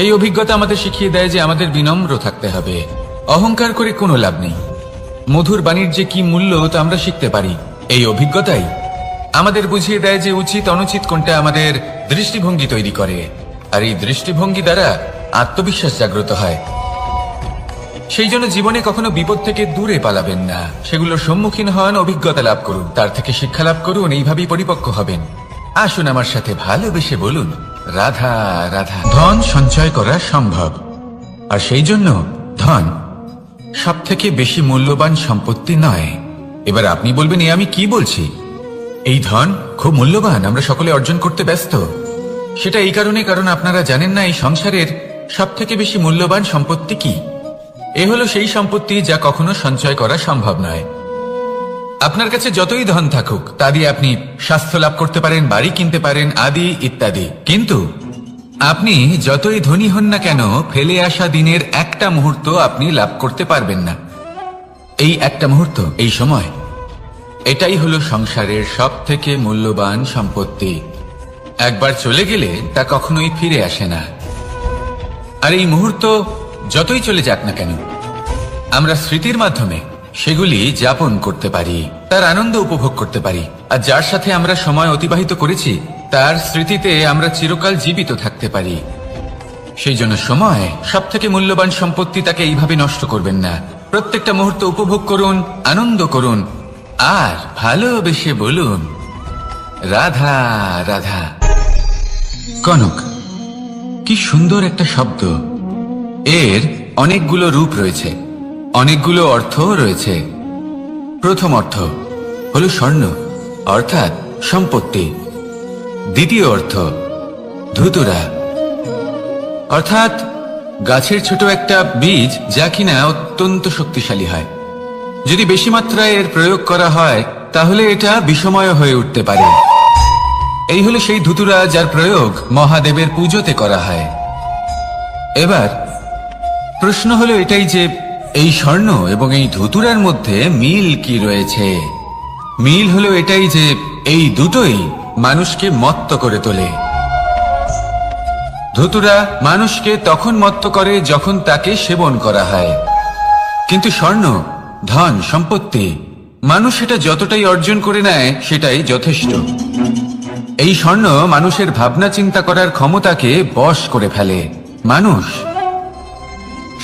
এই অভিজ্ঞতা আমাদের শিখিয়ে দেয় যে আমাদের বিনম্র থাকতে হবে। অহংকার করে কোনো লাভ নেই। মধুর বাণীর যে কি মূল্য তা আমরা শিখতে পারি। এই অভিজ্ঞতাই আমাদের বুঝিয়ে দেয় যে উচিত অনুচিত কোনটা, আমাদের দৃষ্টিভঙ্গি তৈরি করে, আর এই দৃষ্টিভঙ্গি দ্বারা আত্মবিশ্বাস জাগ্রত হয়। সেই জন্য জীবনে কখনো বিপদ থেকে দূরে পালাবেন না, সেগুলোর সম্মুখীন হন, অভিজ্ঞতা লাভ করুন, তার থেকে শিক্ষা লাভ করুন, এইভাবেই পরিপক্ক হবেন। আসুন আমার সাথে ভালোবেসে বলুন, রাধা রাধা। ধন সঞ্চয় করা সম্ভব, আর সেই জন্য ধন সব থেকে বেশি মূল্যবান সম্পত্তি নয়। এবার আপনি বলবেন, এ আমি কি বলছি? এই ধন খুব মূল্যবান, আমরা সকলে অর্জন করতে ব্যস্ত। সেটা এই কারণে, কারণ আপনারা জানেন না এই সংসারের সব থেকে বেশি মূল্যবান সম্পত্তি কি। এ হলো সেই সম্পত্তি যা কখনো সঞ্চয় করা সম্ভব নয়। আপনার কাছে যতই ধন থাকুক তা দিয়ে আপনি স্বাস্থ্য লাভ করতে পারেন, বাড়ি কিনতে পারেন, আদি ইত্যাদি, কিন্তু আপনি যতই ধনী হন না কেন, ফেলে আসা দিনের একটা মুহূর্ত আপনি লাভ করতে পারবেন না। এই একটা মুহূর্ত, এই সময়, এটাই হলো সংসারের সব থেকে মূল্যবান সম্পত্তি। একবার চলে গেলে তা কখনোই ফিরে আসে না। আর এই মুহূর্ত যতই চলে যাক না কেন, আমরা স্মৃতির মাধ্যমে সেগুলি যাপন করতে পারি, তার আনন্দ উপভোগ করতে পারি। আর যার সাথে আমরা সময় অতিবাহিত করেছি তার স্মৃতিতে আমরা চিরকাল জীবিত থাকতে পারি। সেই জন্য সময় সব থেকে মূল্যবান সম্পত্তি, তাকে এইভাবে নষ্ট করবেন না। প্রত্যেকটা মুহূর্ত উপভোগ করুন, আনন্দ করুন, আর ভালোবেসে বলুন রাধা রাধা। কনক, কি সুন্দর একটা শব্দ। এর অনেকগুলো রূপ রয়েছে, অনেকগুলো অর্থও রয়েছে। প্রথম অর্থ হলো স্বর্ণ, অর্থাৎ সম্পত্তি। দ্বিতীয় অর্থ ধুতুরা, অর্থাৎ গাছের ছোট একটা বীজ, যা কিনা অত্যন্ত শক্তিশালী হয়। যদি বেশি মাত্রায় এর প্রয়োগ করা হয় তাহলে এটা বিষময় হয়ে উঠতে পারে। এই হলো সেই ধুতুরা যার প্রয়োগ মহাদেবের পুজোতে করা হয়। এবার প্রশ্ন হলো এটাই যে এই স্বর্ণ এবং এই ধুতুরার মধ্যে মিল কি রয়েছে। মিল হলো এটাই যে এই দুটোই মানুষকে মত্ত করে তোলে। ধুতুরা মানুষকে তখন মত্ত করে যখন তাকে সেবন করা হয়, কিন্তু স্বর্ণ, ধন সম্পত্তি, মানুষ এটা যতটাই অর্জন করে নেয় সেটাই যথেষ্ট। এই স্বর্ণ মানুষের ভাবনা চিন্তা করার ক্ষমতাকে বশ করে ফেলে। মানুষ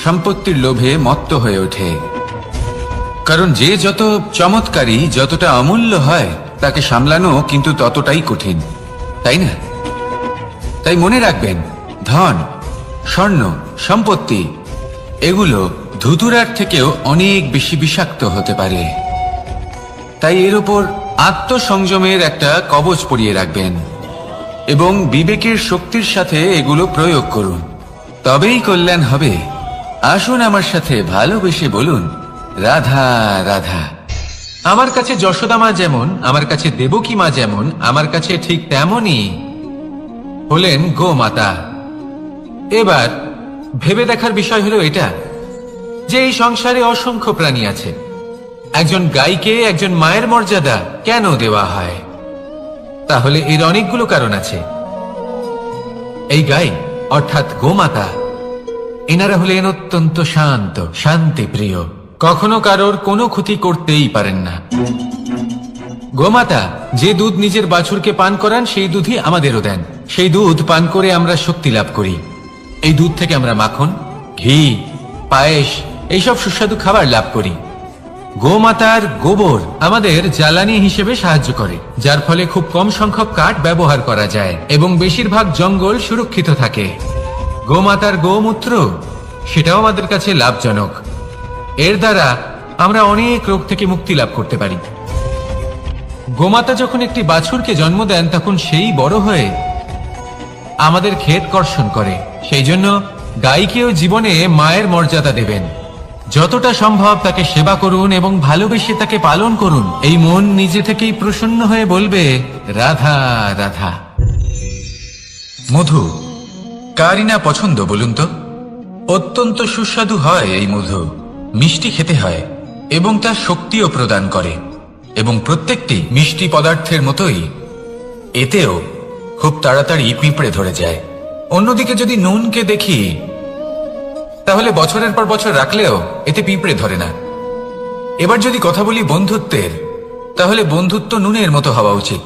সম্পত্তির লোভে মত্ত হয়ে ওঠে, কারণ যে যত চমৎকারী, যতটা অমূল্য হয় তাকে সামলানো কিন্তু ততটাই কঠিন, তাই না? তাই মনে রাখবেন, ধন, স্বর্ণ, সম্পত্তি এগুলো ধুতুরার থেকেও অনেক বেশি বিষাক্ত হতে পারে। তাই এর উপর আত্মসংযমের একটা কবচ পরিয়ে রাখবেন এবং বিবেকের শক্তির সাথে এগুলো প্রয়োগ করুন, তবেই কল্যাণ হবে। আসুন আমার সাথে ভালোবেসে বলুন রাধা রাধা। আমার কাছে যশোদা মা যেমন, আমার কাছে দেবকী মা যেমন, আমার কাছে ঠিক তেমনই হলেন গোমাতা। এবার ভেবে দেখার বিষয় হলো এটা যে এই সংসারে অসংখ্য প্রাণী আছে, একজন গাইকে একজন মায়ের মর্যাদা কেন দেওয়া হয়? তাহলে এর অনেকগুলো কারণ আছে। এই গাই অর্থাৎ গোমাতা, এনারা হলেন অত্যন্ত শান্ত, শান্তিপ্রিয়, কখনো কারোর কোনো ক্ষতি করতেই পারেন না। গোমাতা যে দুধ নিজের বাছুরকে পান করান সেই দুধই আমাদেরও দেন। সেই দুধ পান করে আমরা শক্তি লাভ করি। এই দুধ থেকে আমরা মাখন, ঘি, পায়েস, এইসব সুস্বাদু খাবার লাভ করি। গোমাতার গোবর আমাদের জ্বালানি হিসেবে সাহায্য করে, যার ফলে খুব কম সংখ্যক কাঠ ব্যবহার করা যায় এবং বেশিরভাগ জঙ্গল সুরক্ষিত থাকে। গোমাতার গোমূত্র, সেটাও আমাদের কাছে লাভজনক। এর দ্বারা আমরা অনেক রোগ থেকে মুক্তি লাভ করতে পারি। গোমাতা যখন একটি বাছুরকে জন্ম দেন তখন সেই বড় হয়ে আমাদের ক্ষেত কর্ষণ করে। সেই জন্য গাইকেও জীবনে মায়ের মর্যাদা দেবেন। যতটা সম্ভব তাকে সেবা করুন এবং ভালোবেসে তাকে পালন করুন। এই মন নিজে থেকেই প্রসন্ন হয়ে বলবে রাধা রাধা। মধু কারই না পছন্দ বলুন তো? অত্যন্ত সুস্বাদু হয় এই মধু, মিষ্টি খেতে হয় এবং তা শক্তিও প্রদান করে। এবং প্রত্যেকটি মিষ্টি পদার্থের মতোই এতেও খুব তাড়াতাড়ি পিঁপড়ে ধরে যায়। অন্যদিকে যদি নুনকে দেখি তাহলে বছরের পর বছর রাখলেও এতে পিঁপড়ে ধরে না। এবার যদি কথা বলি বন্ধুত্বের, তাহলে বন্ধুত্ব নুনের মতো হওয়া উচিত,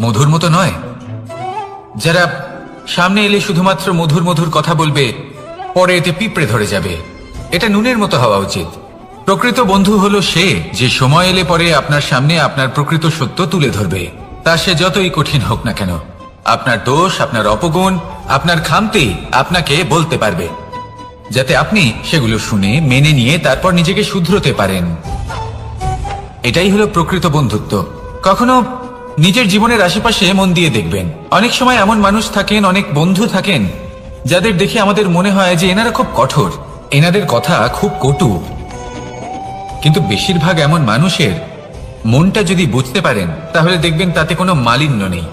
মধুর মতো নয়। যারা সামনে এলে শুধুমাত্র মধুর মধুর কথা বলবে, পরে এতে পিঁপড়ে ধরে যাবে, এটা নুনের মতো হওয়া উচিত। প্রকৃত বন্ধু হলো সে যে সময় এলে পরে আপনার সামনে আপনার প্রকৃত সত্য তুলে ধরবে, তা সে যতই কঠিন হোক না কেন। আপনার দোষ, আপনার অপগুণ, আপনার খামতি আপনাকে বলতে পারবে, যাতে আপনি সেগুলো শুনে মেনে নিয়ে তারপর নিজেকে শুধরোতে পারেন। এটাই হলো প্রকৃত বন্ধুত্ব। কখনো নিজের জীবনের আশেপাশে মন দিয়ে দেখবেন, অনেক সময় এমন মানুষ থাকেন, অনেক বন্ধু থাকেন, যাদের দেখে আমাদের মনে হয় যে এনারা খুব কঠোর, এনাদের কথা খুব কটু। কিন্তু বেশিরভাগ এমন মানুষের মনটা যদি বুঝতে পারেন তাহলে দেখবেন তাতে কোনো মালিন্য নেই।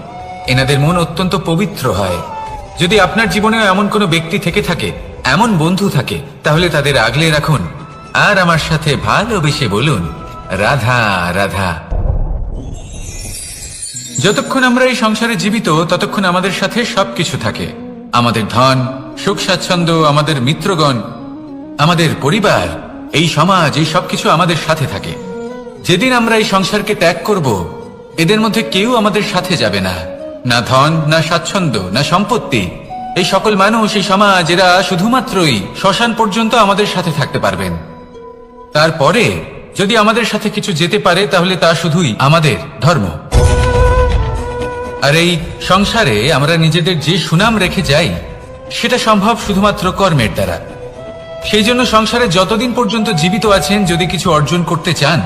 এনাদের মন অত্যন্ত পবিত্র হয়। যদি আপনার জীবনেও এমন কোনো ব্যক্তি থেকে থাকে, এমন বন্ধু থাকে, তাহলে তাদের আগলে রাখুন আর আমার সাথে ভালোবেসে বলুন, রাধা রাধা। যতক্ষণ আমরা এই সংসারে জীবিত, ততক্ষণ আমাদের সাথে সবকিছু থাকে। আমাদের ধন, সুখ স্বাচ্ছন্দ্য, আমাদের মিত্রগণ, আমাদের পরিবার, এই সমাজ, এই সবকিছু আমাদের সাথে থাকে। যেদিন আমরা এই সংসারকে ত্যাগ করব, এদের মধ্যে কেউ আমাদের সাথে যাবে না। না ধন, না স্বাচ্ছন্দ্য, না সম্পত্তি। এই সকল মানুষ, এই সমাজ, এরা শুধুমাত্রই শ্মশান পর্যন্ত আমাদের সাথে থাকতে পারবেন। তারপরে যদি আমাদের সাথে কিছু যেতে পারে, তাহলে তা শুধুই আমাদের ধর্ম। আর এই সংসারে আমরা নিজেদের যে সুনাম রেখে যাই, সেটা সম্ভব শুধুমাত্র কর্মের দ্বারা। সেই জন্য সংসারে যতদিন পর্যন্ত জীবিত আছেন, যদি কিছু অর্জন করতে চান,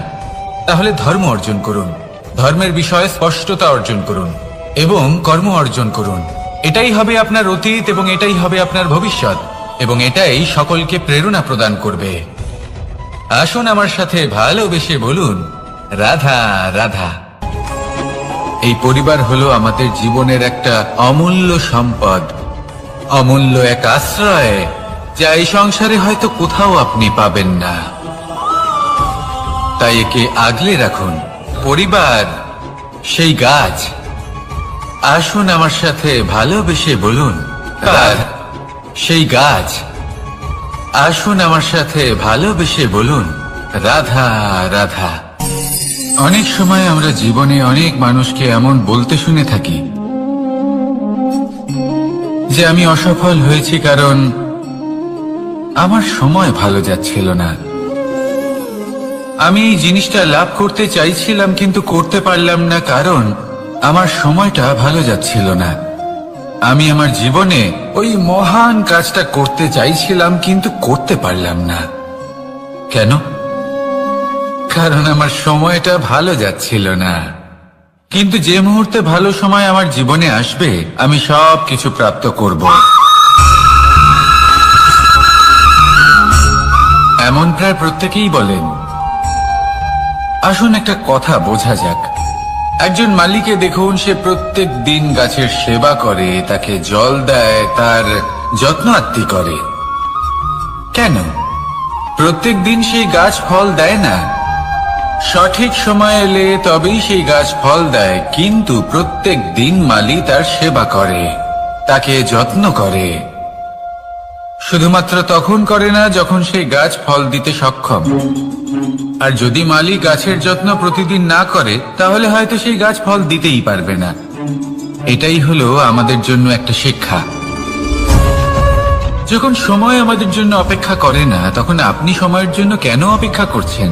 তাহলে ধর্ম অর্জন করুন, ধর্মের বিষয়ে স্পষ্টতা অর্জন করুন এবং কর্ম অর্জন করুন। এটাই হবে আপনার অতীত এবং এটাই হবে আপনার ভবিষ্যৎ, এবং এটাই সকলকে প্রেরণা প্রদান করবে। আসুন আমার সাথে ভালোবেসে বলুন, রাধা রাধা। এই পরিবার হলো আমাদের জীবনের একটা অমূল্য সম্পদ, অমূল্য এক আশ্রয়, যা এই সংসারে হয়তো কোথাও আপনি পাবেন না। তাই একে আগলে রাখুন। পরিবার সেই গাছ। আসুন আমার সাথে ভালোবেসে বলুন, কার সেই গাছ। আসুন আমার সাথে ভালোবেসে বলুন, রাধা রাধা। অনেক সময় আমরা জীবনে অনেক মানুষকে এমন বলতে শুনে থাকি যে আমি অসফল হয়েছি কারণ আমার সময় ভালো যাচ্ছিল না। আমি এই জিনিসটা লাভ করতে চাইছিলাম কিন্তু করতে পারলাম না কারণ আমার সময়টা ভালো যাচ্ছিল না। আমি আমার জীবনে ওই মহান কাজটা করতে চাইছিলাম কিন্তু করতে পারলাম না। কেন? কারণ আমার সময়টা ভালো যাচ্ছিল না। কিন্তু যে মুহূর্তে ভালো সময় আমার জীবনে আসবে, আমি সব কিছু প্রাপ্ত করব। এমন প্রায় প্রত্যেকেই বলেন। আসুন একটা কথা বোঝা যাক। একজন মালিকে দেখুন, সে প্রত্যেক দিন গাছের সেবা করে, তাকে জল দেয়, তার যত্ন আত্তি করে। কেন? প্রত্যেক দিন সেই গাছ ফল দেয় না। সঠিক সময় এলে তবেই সেই গাছ ফল দেয়, কিন্তু প্রত্যেক দিন মালি তার সেবা করে, তাকে যত্ন করে। শুধুমাত্র তখন করে না যখন সেই গাছ ফল দিতে সক্ষম। আর যদি মালি গাছের যত্ন প্রতিদিন না করে, তাহলে হয়তো সেই গাছ ফল দিতেই পারবে না। এটাই হলো আমাদের জন্য একটা শিক্ষা। যখন সময় আমাদের জন্য অপেক্ষা করে না, তখন আপনি সময়ের জন্য কেন অপেক্ষা করছেন?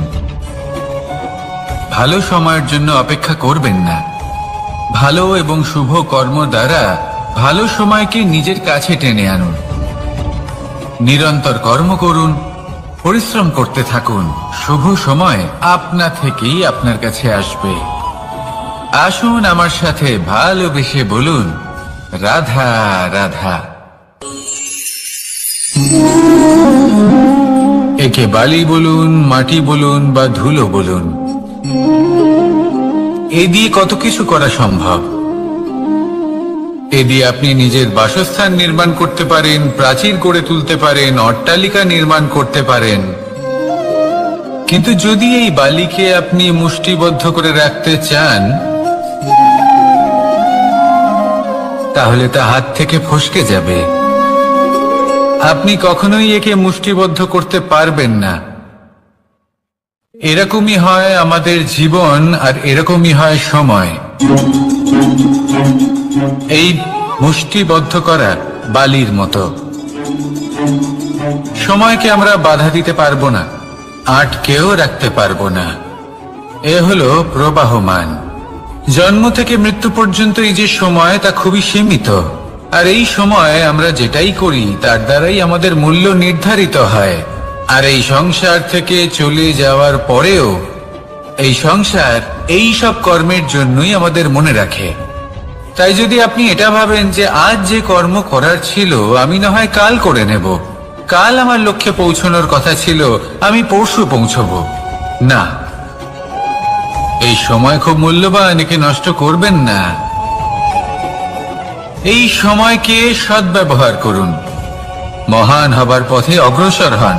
ভালো সময়ের জন্য অপেক্ষা করবেন না। ভালো এবং শুভ কর্ম দ্বারা ভালো সময়কে নিজের কাছে টেনে আনুন। নিরন্তর কর্ম করুন, পরিশ্রম করতে থাকুন। শুভ সময় আপনা থেকেই আপনার কাছে আসবে। আসুন আমার সাথে ভালোবেসে বলুন, রাধা রাধা। একে বালি বলুন, মাটি বলুন বা ধুলো বলুন, এ দিয়ে কত কিছু করা সম্ভব। এ দিয়ে আপনি নিজের বাসস্থান নির্মাণ করতে পারেন, প্রাচীর করে তুলতে পারেন, অট্টালিকা নির্মাণ করতে পারেন। কিন্তু যদি এই বালিকে আপনি মুষ্টিবদ্ধ করে রাখতে চান, তাহলে তা হাত থেকে ফসকে যাবে। আপনি কখনোই একে মুষ্টিবদ্ধ করতে পারবেন না। এরকমই হয় আমাদের জীবন, আর এরকমই হয় সময়। এই মুষ্টিবদ্ধ করা বালির মতো। সময়কে আমরা বাধা দিতে পারবো না, আটকেও রাখতে পারবো না। এ হলো প্রবাহমান। জন্ম থেকে মৃত্যু পর্যন্ত এই যে সময়, তা খুবই সীমিত। আর এই সময় আমরা যেটাই করি তার দ্বারাই আমাদের মূল্য নির্ধারিত হয়। আর এই সংসার থেকে চলে যাওয়ার পরেও এই সংসার এই সব কর্মের জন্যই আমাদের মনে রাখে। তাই যদি আপনি এটা ভাবেন যে আজ যে কর্ম করার ছিল আমি না হয় কাল করে নেব, কাল আমার লক্ষ্যে পৌঁছানোর কথা ছিল আমি পরশু পৌঁছবো, না, এই সময় খুব মূল্যবান, একে নষ্ট করবেন না। এই সময়কে সদ্ব্যবহার করুন, মহান হবার পথে অগ্রসর হন।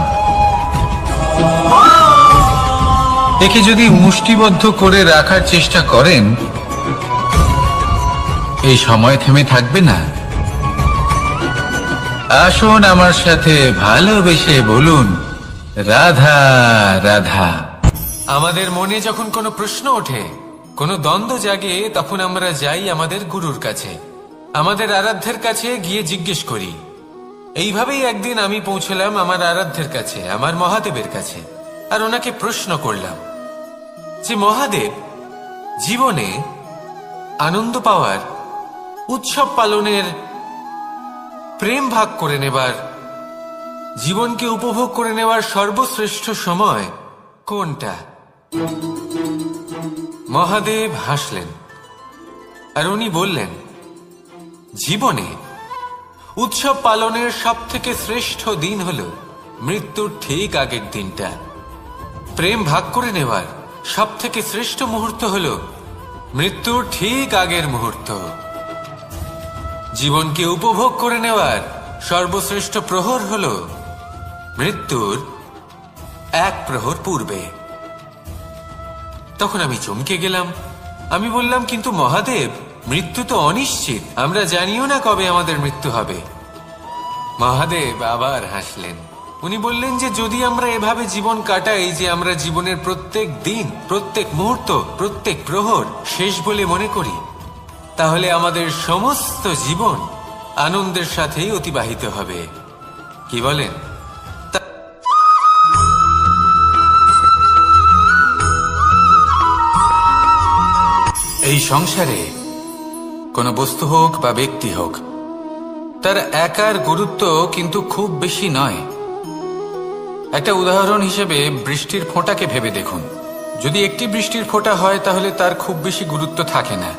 একে যদি মুষ্টিবদ্ধ করে রাখার চেষ্টা করেন, এই সময় থেমে থাকবে না। আসুন আমার সাথে ভালোবেসে বলুন, রাধা রাধা। আমাদের মনে যখন কোনো প্রশ্ন ওঠে, কোনো দ্বন্দ্ব জাগে, তখন আমরা যাই আমাদের গুরুর কাছে, আমাদের আরাধ্যের কাছে গিয়ে জিজ্ঞেস করি। এইভাবেই একদিন আমি পৌঁছলাম আমার আরাধ্যের কাছে, আমার মহাদেবের কাছে, আর ওনাকে প্রশ্ন করলাম যে মহাদেব, জীবনে আনন্দ পাওয়ার, উৎসব পালনের, প্রেম ভাগ করে নেবার, জীবনকে উপভোগ করে নেওয়ার সর্বশ্রেষ্ঠ সময় কোনটা? মহাদেব হাসলেন আর উনি বললেন, জীবনে উৎসব পালনের সব থেকে শ্রেষ্ঠ দিন হল মৃত্যুর ঠিক আগের দিনটা। প্রেম ভাগ করে নেওয়ার সব থেকে শ্রেষ্ঠ মুহূর্ত হল মৃত্যুর ঠিক আগের মুহূর্ত। জীবনকে উপভোগ করে নেওয়ার সর্বশ্রেষ্ঠ প্রহর হল মৃত্যুর এক প্রহর পূর্বে। তখন আমি চমকে গেলাম। আমি বললাম, কিন্তু মহাদেব, মৃত্যু তো অনিশ্চিত, আমরা জানিও না কবে আমাদের মৃত্যু হবে। মহাদেব আবার হাসলেন। উনি বললেন যে যদি আমরা এভাবে জীবন কাটাই যে আমরা জীবনের প্রত্যেক দিন, প্রত্যেক মুহূর্ত, প্রত্যেক প্রহর শেষ বলে মনে করি, তাহলে আমাদের সমস্ত জীবন আনন্দের সাথেই অতিবাহিত হবে। কি বলেন? এই সংসারে কোনো বস্তু হোক বা ব্যক্তি হোক, তার একার গুরুত্ব কিন্তু খুব বেশি নয়। একটা উদাহরণ হিসেবে বৃষ্টির ফোঁটাকে ভেবে দেখুন। যদি একটি বৃষ্টির ফোঁটা হয় তাহলে তার খুব বেশি গুরুত্ব থাকে না,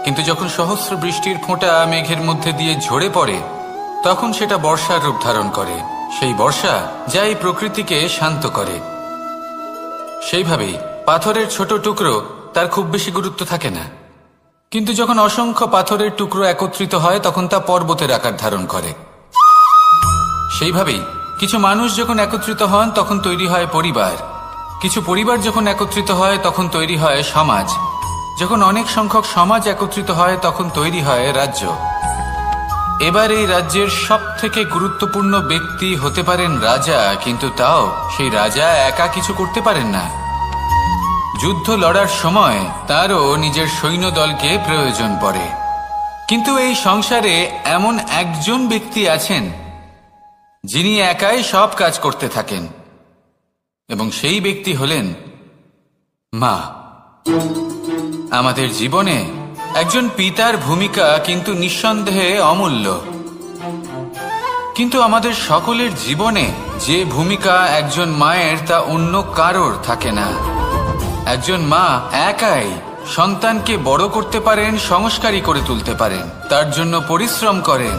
কিন্তু যখন সহস্র বৃষ্টির ফোঁটা মেঘের মধ্যে দিয়ে ঝরে পড়ে, তখন সেটা বর্ষার রূপ ধারণ করে। সেই বর্ষা যা এই প্রকৃতিকে শান্ত করে। সেইভাবেই পাথরের ছোট টুকরো, তার খুব বেশি গুরুত্ব থাকে না, কিন্তু যখন অসংখ্য পাথরের টুকরো একত্রিত হয় তখন তা পর্বতের আকার ধারণ করে। সেইভাবেই কিছু মানুষ যখন একত্রিত হন তখন তৈরি হয় পরিবার, কিছু পরিবার যখন একত্রিত হয় তখন তৈরি হয় সমাজ, যখন অনেক সংখ্যক সমাজ একত্রিত হয় তখন তৈরি হয় রাজ্য। এবার এই রাজ্যের সব থেকে গুরুত্বপূর্ণ ব্যক্তি হতে পারেন রাজা, কিন্তু তাও সেই রাজা একা কিছু করতে পারেন না। যুদ্ধ লড়ার সময় তারও নিজের সৈন্যদলকে প্রয়োজন পড়ে। কিন্তু এই সংসারে এমন একজন ব্যক্তি আছেন যিনি একাই সব কাজ করতে থাকেন, এবং সেই ব্যক্তি হলেন মা। আমাদের জীবনে একজন পিতার ভূমিকা কিন্তু নিঃসন্দেহে অমূল্য, কিন্তু আমাদের সকলের জীবনে যে ভূমিকা একজন মায়ের তা অন্য কারোর থাকে না। একজন মা একাই সন্তানকে বড় করতে পারেন, সংস্কারী করে তুলতে পারেন, তার জন্য পরিশ্রম করেন।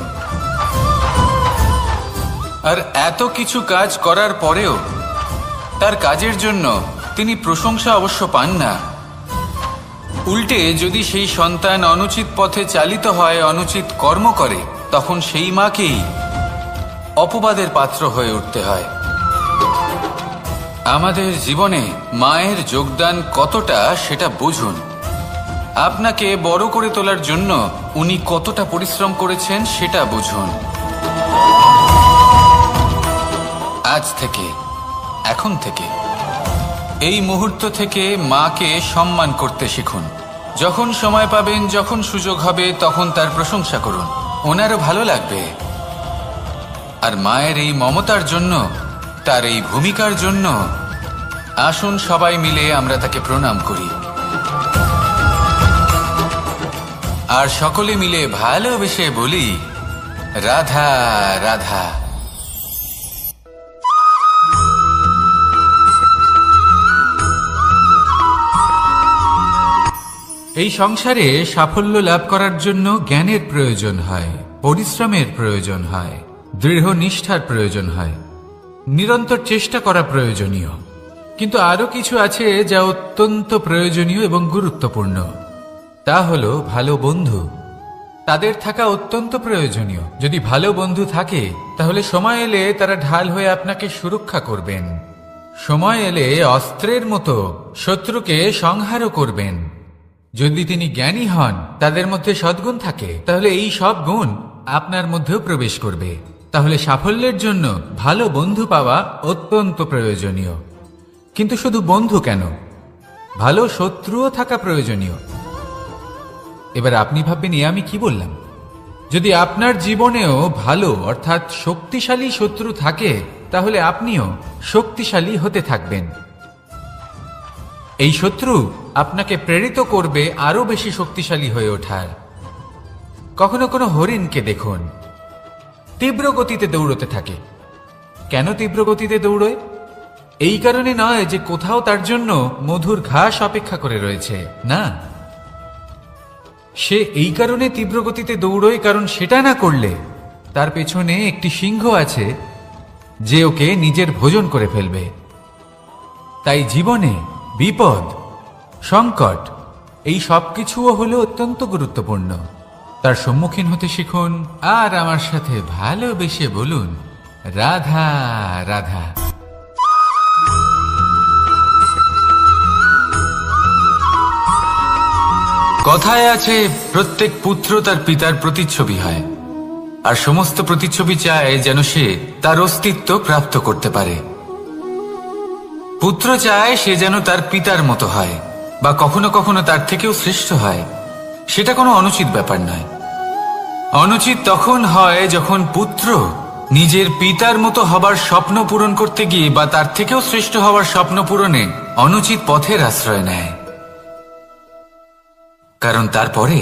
আর এত কিছু কাজ করার পরেও তার কাজের জন্য তিনি প্রশংসা অবশ্য পান না। উল্টে যদি সেই সন্তান অনুচিত পথে চালিত হয়, অনুচিত কর্ম করে, তখন সেই মাকেই অপবাদের পাত্র হয়ে উঠতে হয়। আমাদের জীবনে মায়ের যোগদান কতটা সেটা বুঝুন। আপনাকে বড় করে তোলার জন্য উনি কতটা পরিশ্রম করেছেন সেটা বুঝুন। আজ থেকে, এখন থেকে, এই মুহূর্ত থেকে মাকে সম্মান করতে শিখুন। যখন সময় পাবেন, যখন সুযোগ হবে, তখন তার প্রশংসা করুন, ওনারও ভালো লাগবে। আর মায়ের এই মমতার জন্য, তার এই ভূমিকার জন্য আসুন সবাই মিলে আমরা তাকে প্রণাম করি, আর সকলে মিলে ভালোবেসে বলি, রাধা রাধা। এই সংসারে সাফল্য লাভ করার জন্য জ্ঞানের প্রয়োজন হয়, পরিশ্রমের প্রয়োজন হয়, দৃঢ় নিষ্ঠার প্রয়োজন হয়, নিরন্তর চেষ্টা করা প্রয়োজনীয়। কিন্তু আরো কিছু আছে যা অত্যন্ত প্রয়োজনীয় এবং গুরুত্বপূর্ণ। তা হলো ভালো বন্ধু, তাদের থাকা অত্যন্ত প্রয়োজনীয়। যদি ভালো বন্ধু থাকে তাহলে সময় এলে তারা ঢাল হয়ে আপনাকে সুরক্ষা করবেন। সময় এলে অস্ত্রের মতো শত্রুকে সংহারও করবেন। যদি তিনি জ্ঞানী হন, তাদের মধ্যে সদ্গুণ থাকে, তাহলে এই সব গুণ আপনার মধ্যেও প্রবেশ করবে। তাহলে সাফল্যের জন্য ভালো বন্ধু পাওয়া অত্যন্ত প্রয়োজনীয়। কিন্তু শুধু বন্ধু কেন, ভালো শত্রুও থাকা প্রয়োজনীয়। এবার আপনি ভাববেন, আমি কি বললাম? যদি আপনার জীবনেও ভালো অর্থাৎ শক্তিশালী শত্রু থাকে, তাহলে আপনিও শক্তিশালী হতে থাকবেন। এই শত্রু আপনাকে প্রেরিত করবে আরো বেশি শক্তিশালী হয়ে ওঠার। কখনো কোনো হরিণকে দেখুন, তীব্র গতিতে দৌড়তে থাকে। কেন তীব্র গতিতে দৌড়য়? এই কারণে নয় যে কোথাও তার জন্য মধুর ঘাস অপেক্ষা করে রয়েছে, না। সে এই কারণে তীব্র গতিতে দৌড়য় কারণ সেটা না করলে তার পেছনে একটি সিংহ আছে যে ওকে নিজের ভোজন করে ফেলবে। তাই জীবনে বিপদ, সংকট, এই সবকিছুও হলো অত্যন্ত গুরুত্বপূর্ণ। তার সম্মুখীন হতে শিখুন আর আমার সাথে ভালোবেসে বলুন, রাধা রাধা। কথায় আছে, প্রত্যেক পুত্র তার পিতার প্রতিচ্ছবি হয়, আর সমস্ত প্রতিচ্ছবি চায় যেন সে তার অস্তিত্ব প্রাপ্ত করতে পারে। পুত্র চায় সে যেন তার পিতার মতো হয়, বা কখনো কখনো তার থেকেও শ্রেষ্ঠ হয়। সেটা কোনো অনুচিত ব্যাপার নয়। অনুচিত তখন হয় যখন পুত্র নিজের পিতার মতো হবার স্বপ্ন পূরণ করতে গিয়ে বা তার থেকেও শ্রেষ্ঠ হবার স্বপ্ন পূরণে অনুচিত পথের আশ্রয় নেয়। কারণ তারপরে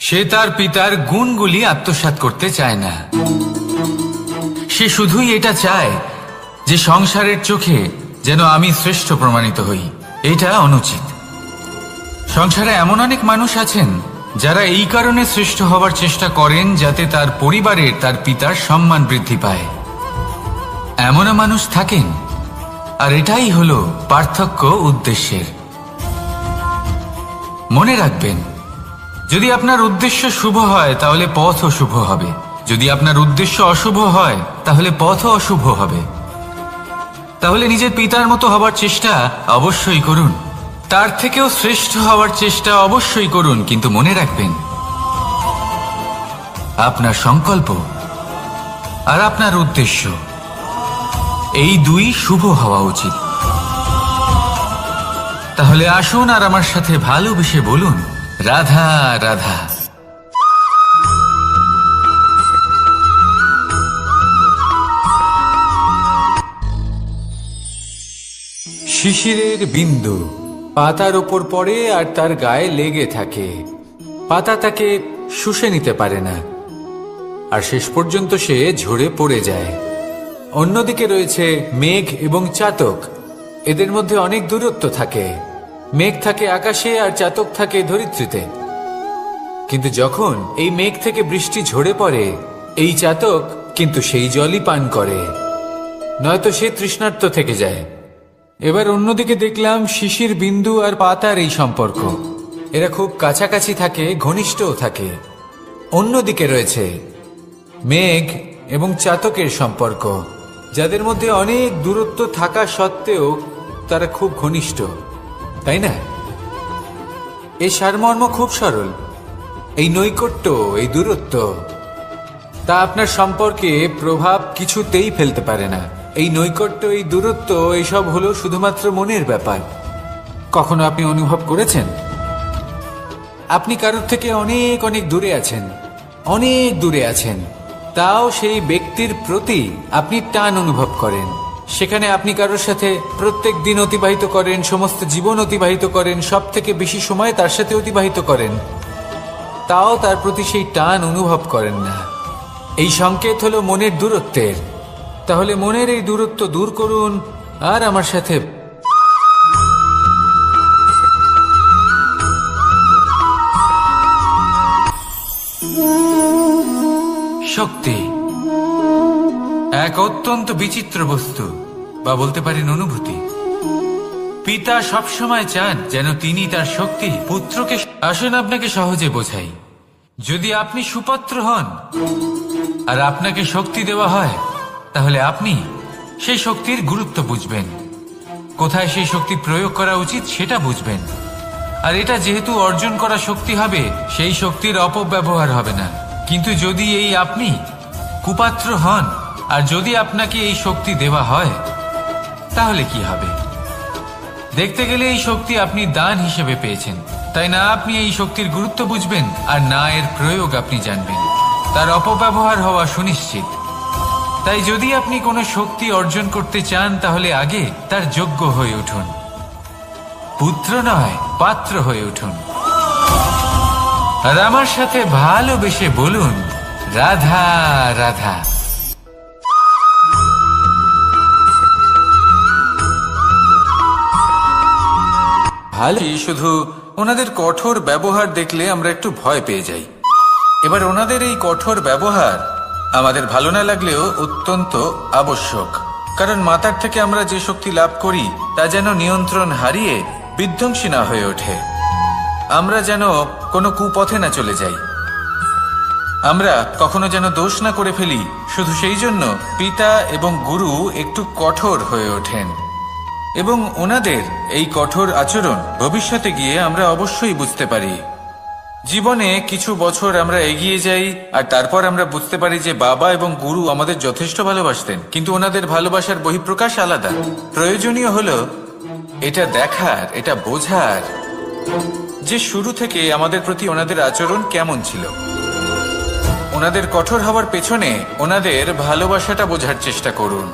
সে তার পিতার গুণগুলি আত্মসাৎ করতে চায় না। সে শুধুই এটা চায় যে সংসারের চোখে যেন আমি শ্রেষ্ঠ প্রমাণিত হই। এটা অনুচিত। সংসারে এমন অনেক মানুষ আছেন যারা এই কারণে শ্রেষ্ঠ হবার চেষ্টা করেন যাতে তার পরিবারের তার পিতার সম্মান বৃদ্ধি পায়। এমনও মানুষ থাকেন, আর এটাই হলো পার্থক্য উদ্দেশ্যের। মনে রাখবেন, যদি আপনার উদ্দেশ্য শুভ হয় তাহলে পথও শুভ হবে। যদি আপনার উদ্দেশ্য অশুভ হয় তাহলে পথও অশুভ হবে। তাহলে নিজের পিতার মতো হবার চেষ্টা অবশ্যই করুন, তার থেকেও শ্রেষ্ঠ হওয়ার চেষ্টা অবশ্যই করুন, কিন্তু মনে রাখবেন আপনার সংকল্প আর আপনার উদ্দেশ্য এই দুই শুভ হওয়া উচিত। তাহলে আসুন আর আমার সাথে ভালোবেসে বলুন, রাধা রাধা। শিশিরের বিন্দু পাতার ওপর পড়ে আর তার গায়ে লেগে থাকে। পাতা তাকে শুষে নিতে পারে না, আর শেষ পর্যন্ত সে ঝরে পড়ে যায়। অন্যদিকে রয়েছে মেঘ এবং চাতক। এদের মধ্যে অনেক দূরত্ব থাকে। মেঘ থাকে আকাশে আর চাতক থাকে ধরিত্রীতে। কিন্তু যখন এই মেঘ থেকে বৃষ্টি ঝরে পড়ে, এই চাতক কিন্তু সেই জলই পান করে, নয়তো সে তৃষ্ণার্ত থেকে যায়। এবার অন্যদিকে দেখলাম শিশির বিন্দু আর পাতার এই সম্পর্ক। এরা খুব কাছাকাছি থাকে, ঘনিষ্ঠও থাকে। অন্যদিকে রয়েছে মেঘ এবং চাতকের সম্পর্ক, যাদের মধ্যে অনেক দূরত্ব থাকা সত্ত্বেও তারা খুব ঘনিষ্ঠ, তাই না? এই সারমর্ম খুব সরল। এই নৈকট্য, এই দূরত্ব, তা আপনার সম্পর্কে প্রভাব কিছুতেই ফেলতে পারে না। এই নৈকট্য, এই দূরত্ব, এইসব হলো শুধুমাত্র মনের ব্যাপার। কখনো আপনি অনুভব করেছেন আপনি কারোর থেকে অনেক অনেক দূরে আছেন, অনেক দূরে আছেন, তাও সেই ব্যক্তির প্রতি আপনি টান অনুভব করেন। সেখানে আপনি কারোর সাথে প্রত্যেক দিন অতিবাহিত করেন, সমস্ত জীবন অতিবাহিত করেন, সব থেকে বেশি সময় তার সাথে অতিবাহিত করেন, তাও তার প্রতি সেই টান অনুভব করেন না। এই সংকেত হলো মনের দূরত্বের। তাহলে মনের এই দূরত্ব দূর করুন আর আমার সাথে শক্তি এক অত্যন্ত বিচিত্র বস্তু, বা বলতে পারেন অনুভূতি। পিতা সবসময় চান যেন তিনি তার শক্তি পুত্রকে। আসুন আপনাকে সহজে বোঝাই। যদি আপনি সুপাত্র হন আর আপনাকে শক্তি দেওয়া হয়, তাহলে আপনি সেই শক্তির গুরুত্ব বুঝবেন, কোথায় সেই শক্তি প্রয়োগ করা উচিত সেটা বুঝবেন। আর এটা যেহেতু অর্জন করা শক্তি হবে, সেই শক্তির অপব্যবহার হবে না। কিন্তু যদি এই আপনি কুপাত্র হন আর যদি আপনাকে এই শক্তি দেওয়া হয়, তাহলে কি হবে? দেখতে গেলে এই শক্তি আপনি দান হিসেবে পেয়েছেন, তাই না আপনি এই শক্তির গুরুত্ব বুঝবেন আর না এর প্রয়োগ আপনি জানবেন। তার অপব্যবহার হওয়া সুনিশ্চিত। তাই যদি আপনি কোনো শক্তি অর্জন করতে চান, তাহলে আগে তার যোগ্য হয়ে উঠুন, পুত্র নয় পাত্র হয়ে উঠুন। আর আমার সাথে ভালোবেসে বলুন, রাধা রাধা। ভালো, শুধু ওনাদের কঠোর ব্যবহার দেখলে আমরা একটু ভয় পেয়ে যাই। এবার ওনাদের এই কঠোর ব্যবহার আমাদের ভালো না লাগলেও অত্যন্ত আবশ্যক, কারণ মাতার থেকে আমরা যে শক্তি লাভ করি তা যেন নিয়ন্ত্রণ হারিয়ে বিধ্বংসী না হয়ে ওঠে। আমরা যেন কোনো কুপথে না চলে যাই, আমরা কখনো যেন দোষ না করে ফেলি। শুধু সেই জন্য পিতা এবং গুরু একটু কঠোর হয়ে ওঠেন, এবং ওনাদের এই কঠোর আচরণ ভবিষ্যতে গিয়ে আমরা অবশ্যই বুঝতে পারি। জীবনে কিছু বছর আমরা এগিয়ে যাই আর তারপর আমরা বুঝতে পারি যে বাবা এবং গুরু আমাদের যথেষ্ট ভালোবাসতেন, কিন্তু ওনাদের ভালোবাসার বহিঃপ্রকাশ আলাদা। প্রয়োজনীয় হলো এটা দেখার, এটা বোঝার যে শুরু থেকে আমাদের প্রতি ওনাদের আচরণ কেমন ছিল। ওনাদের কঠোর হওয়ার পেছনে ওনাদের ভালোবাসাটা বোঝার চেষ্টা করুন,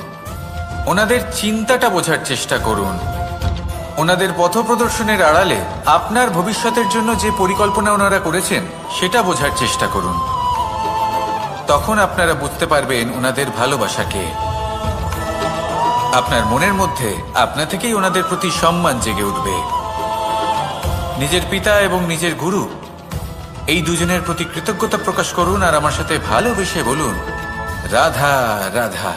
ওনাদের চিন্তাটা বোঝার চেষ্টা করুন, ওনাদের পথপ্রদর্শনের আড়ালে আপনার ভবিষ্যতের জন্য যে পরিকল্পনা ওনারা করেছেন সেটা বোঝার চেষ্টা করুন। তখন আপনারা বুঝতে পারবেন ওনাদের ভালোবাসাকে। আপনার মনের মধ্যে আপনা থেকেই ওনাদের প্রতি সম্মান জেগে উঠবে। নিজের পিতা এবং নিজের গুরু এই দুজনের প্রতি কৃতজ্ঞতা প্রকাশ করুন আর আমার সাথে ভালোবেসে বলুন, রাধা রাধা।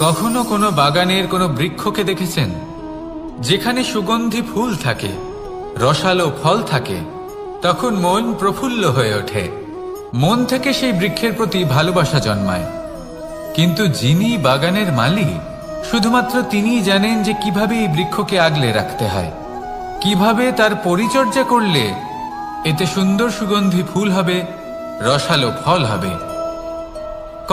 কখনো কোনো বাগানের কোনো বৃক্ষকে দেখেছেন যেখানে সুগন্ধি ফুল থাকে, রসালো ফল থাকে? তখন মন প্রফুল্ল হয়ে ওঠে, মন থেকে সেই বৃক্ষের প্রতি ভালোবাসা জন্মায়। কিন্তু যিনি বাগানের মালিক, শুধুমাত্র তিনিই জানেন যে কিভাবে এই বৃক্ষকে আগলে রাখতে হয়, কিভাবে তার পরিচর্যা করলে এতে সুন্দর সুগন্ধি ফুল হবে, রসালো ফল হবে।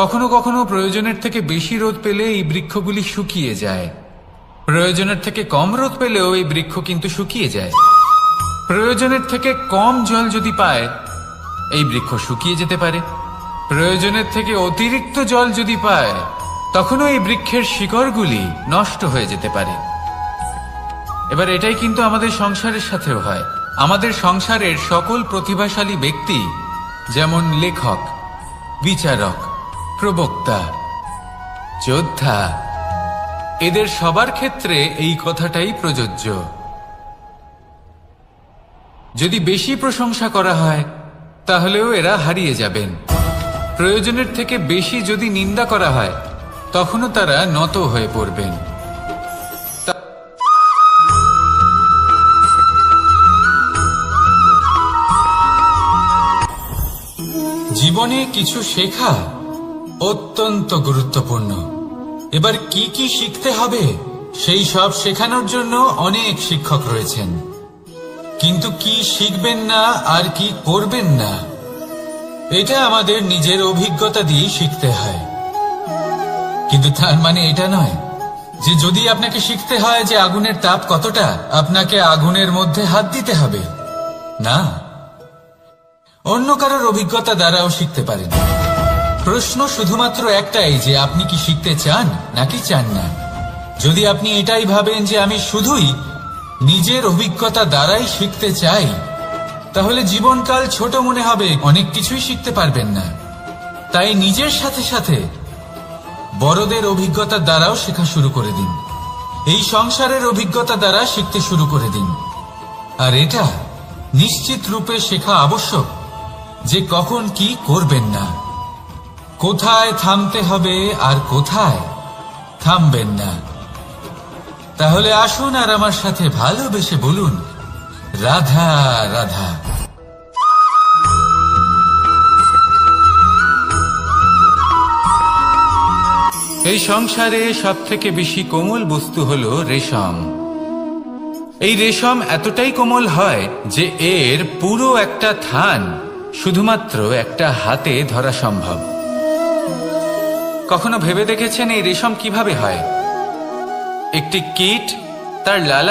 কখনো কখনো প্রয়োজনের থেকে বেশি রোদ পেলে এই বৃক্ষগুলি শুকিয়ে যায়, প্রয়োজনের থেকে কম রোদ পেলেও এই বৃক্ষ কিন্তু শুকিয়ে যায়। প্রয়োজনের থেকে কম জল যদি পায়, এই বৃক্ষ শুকিয়ে যেতে পারে। প্রয়োজনের থেকে অতিরিক্ত জল যদি পায়, তখনও এই বৃক্ষের শিকড়গুলি নষ্ট হয়ে যেতে পারে। এবার এটাই কিন্তু আমাদের সংসারের সাথেও হয়। আমাদের সংসারের সকল প্রতিভাশালী ব্যক্তি, যেমন লেখক, বিচারক, প্রবক্তা, যোদ্ধা, এদের সবার ক্ষেত্রে এই কথাটাই প্রযোজ্য। যদি বেশি প্রশংসা করা হয়, তাহলেও এরা হারিয়ে যাবেন। প্রয়োজনের থেকে বেশি যদি নিন্দা করা হয়, তখনও তারা নত হয়ে পড়বেন। জীবনে কিছু শেখা অত্যন্ত গুরুত্বপূর্ণ। এবার কি কি শিখতে হবে, সেই সব শেখানোর জন্য অনেক শিক্ষক রয়েছেন, কিন্তু কি শিখবেন না আর কি করবেন না, এটা আমাদের নিজের অভিজ্ঞতা দিয়ে শিখতে হয়। কিন্তু তার মানে এটা নয় যে যদি আপনাকে শিখতে হয় যে আগুনের তাপ কতটা, আপনাকে আগুনের মধ্যে হাত দিতে হবে। না, অন্য কারোর অভিজ্ঞতা দ্বারাও শিখতে পারেন। প্রশ্ন শুধুমাত্র একটাই যে আপনি কি শিখতে চান নাকি চান না। যদি আপনি এটাই ভাবেন যে আমি শুধুই নিজের অভিজ্ঞতা দ্বারাই শিখতে চাই, তাহলে জীবনকাল ছোট মনে হবে, অনেক কিছুই শিখতে পারবেন না। তাই নিজের সাথে সাথে বড়দের অভিজ্ঞতা দ্বারাও শেখা শুরু করে দিন। এই সংসারের অভিজ্ঞতা দ্বারা শিখতে শুরু করে দিন। আর এটা নিশ্চিত রূপে শেখা আবশ্যক, যে কখন কি করবেন না, কোথায় থামতে হবে আর কোথায় থামবেন না। তাহলে আসুন আর আমার সাথে ভালোবেসে বলুন, রাধা রাধা। এই সংসারে সব থেকে বেশি কোমল বস্তু হলো রেশম। এই রেশম এতটাই কোমল হয় যে এর পুরো একটা থান শুধুমাত্র একটা হাতে ধরা সম্ভব। কখনো ভেবে দেখেছেন এই রেশম কিভাবে হয়? একটি কীট তার লালা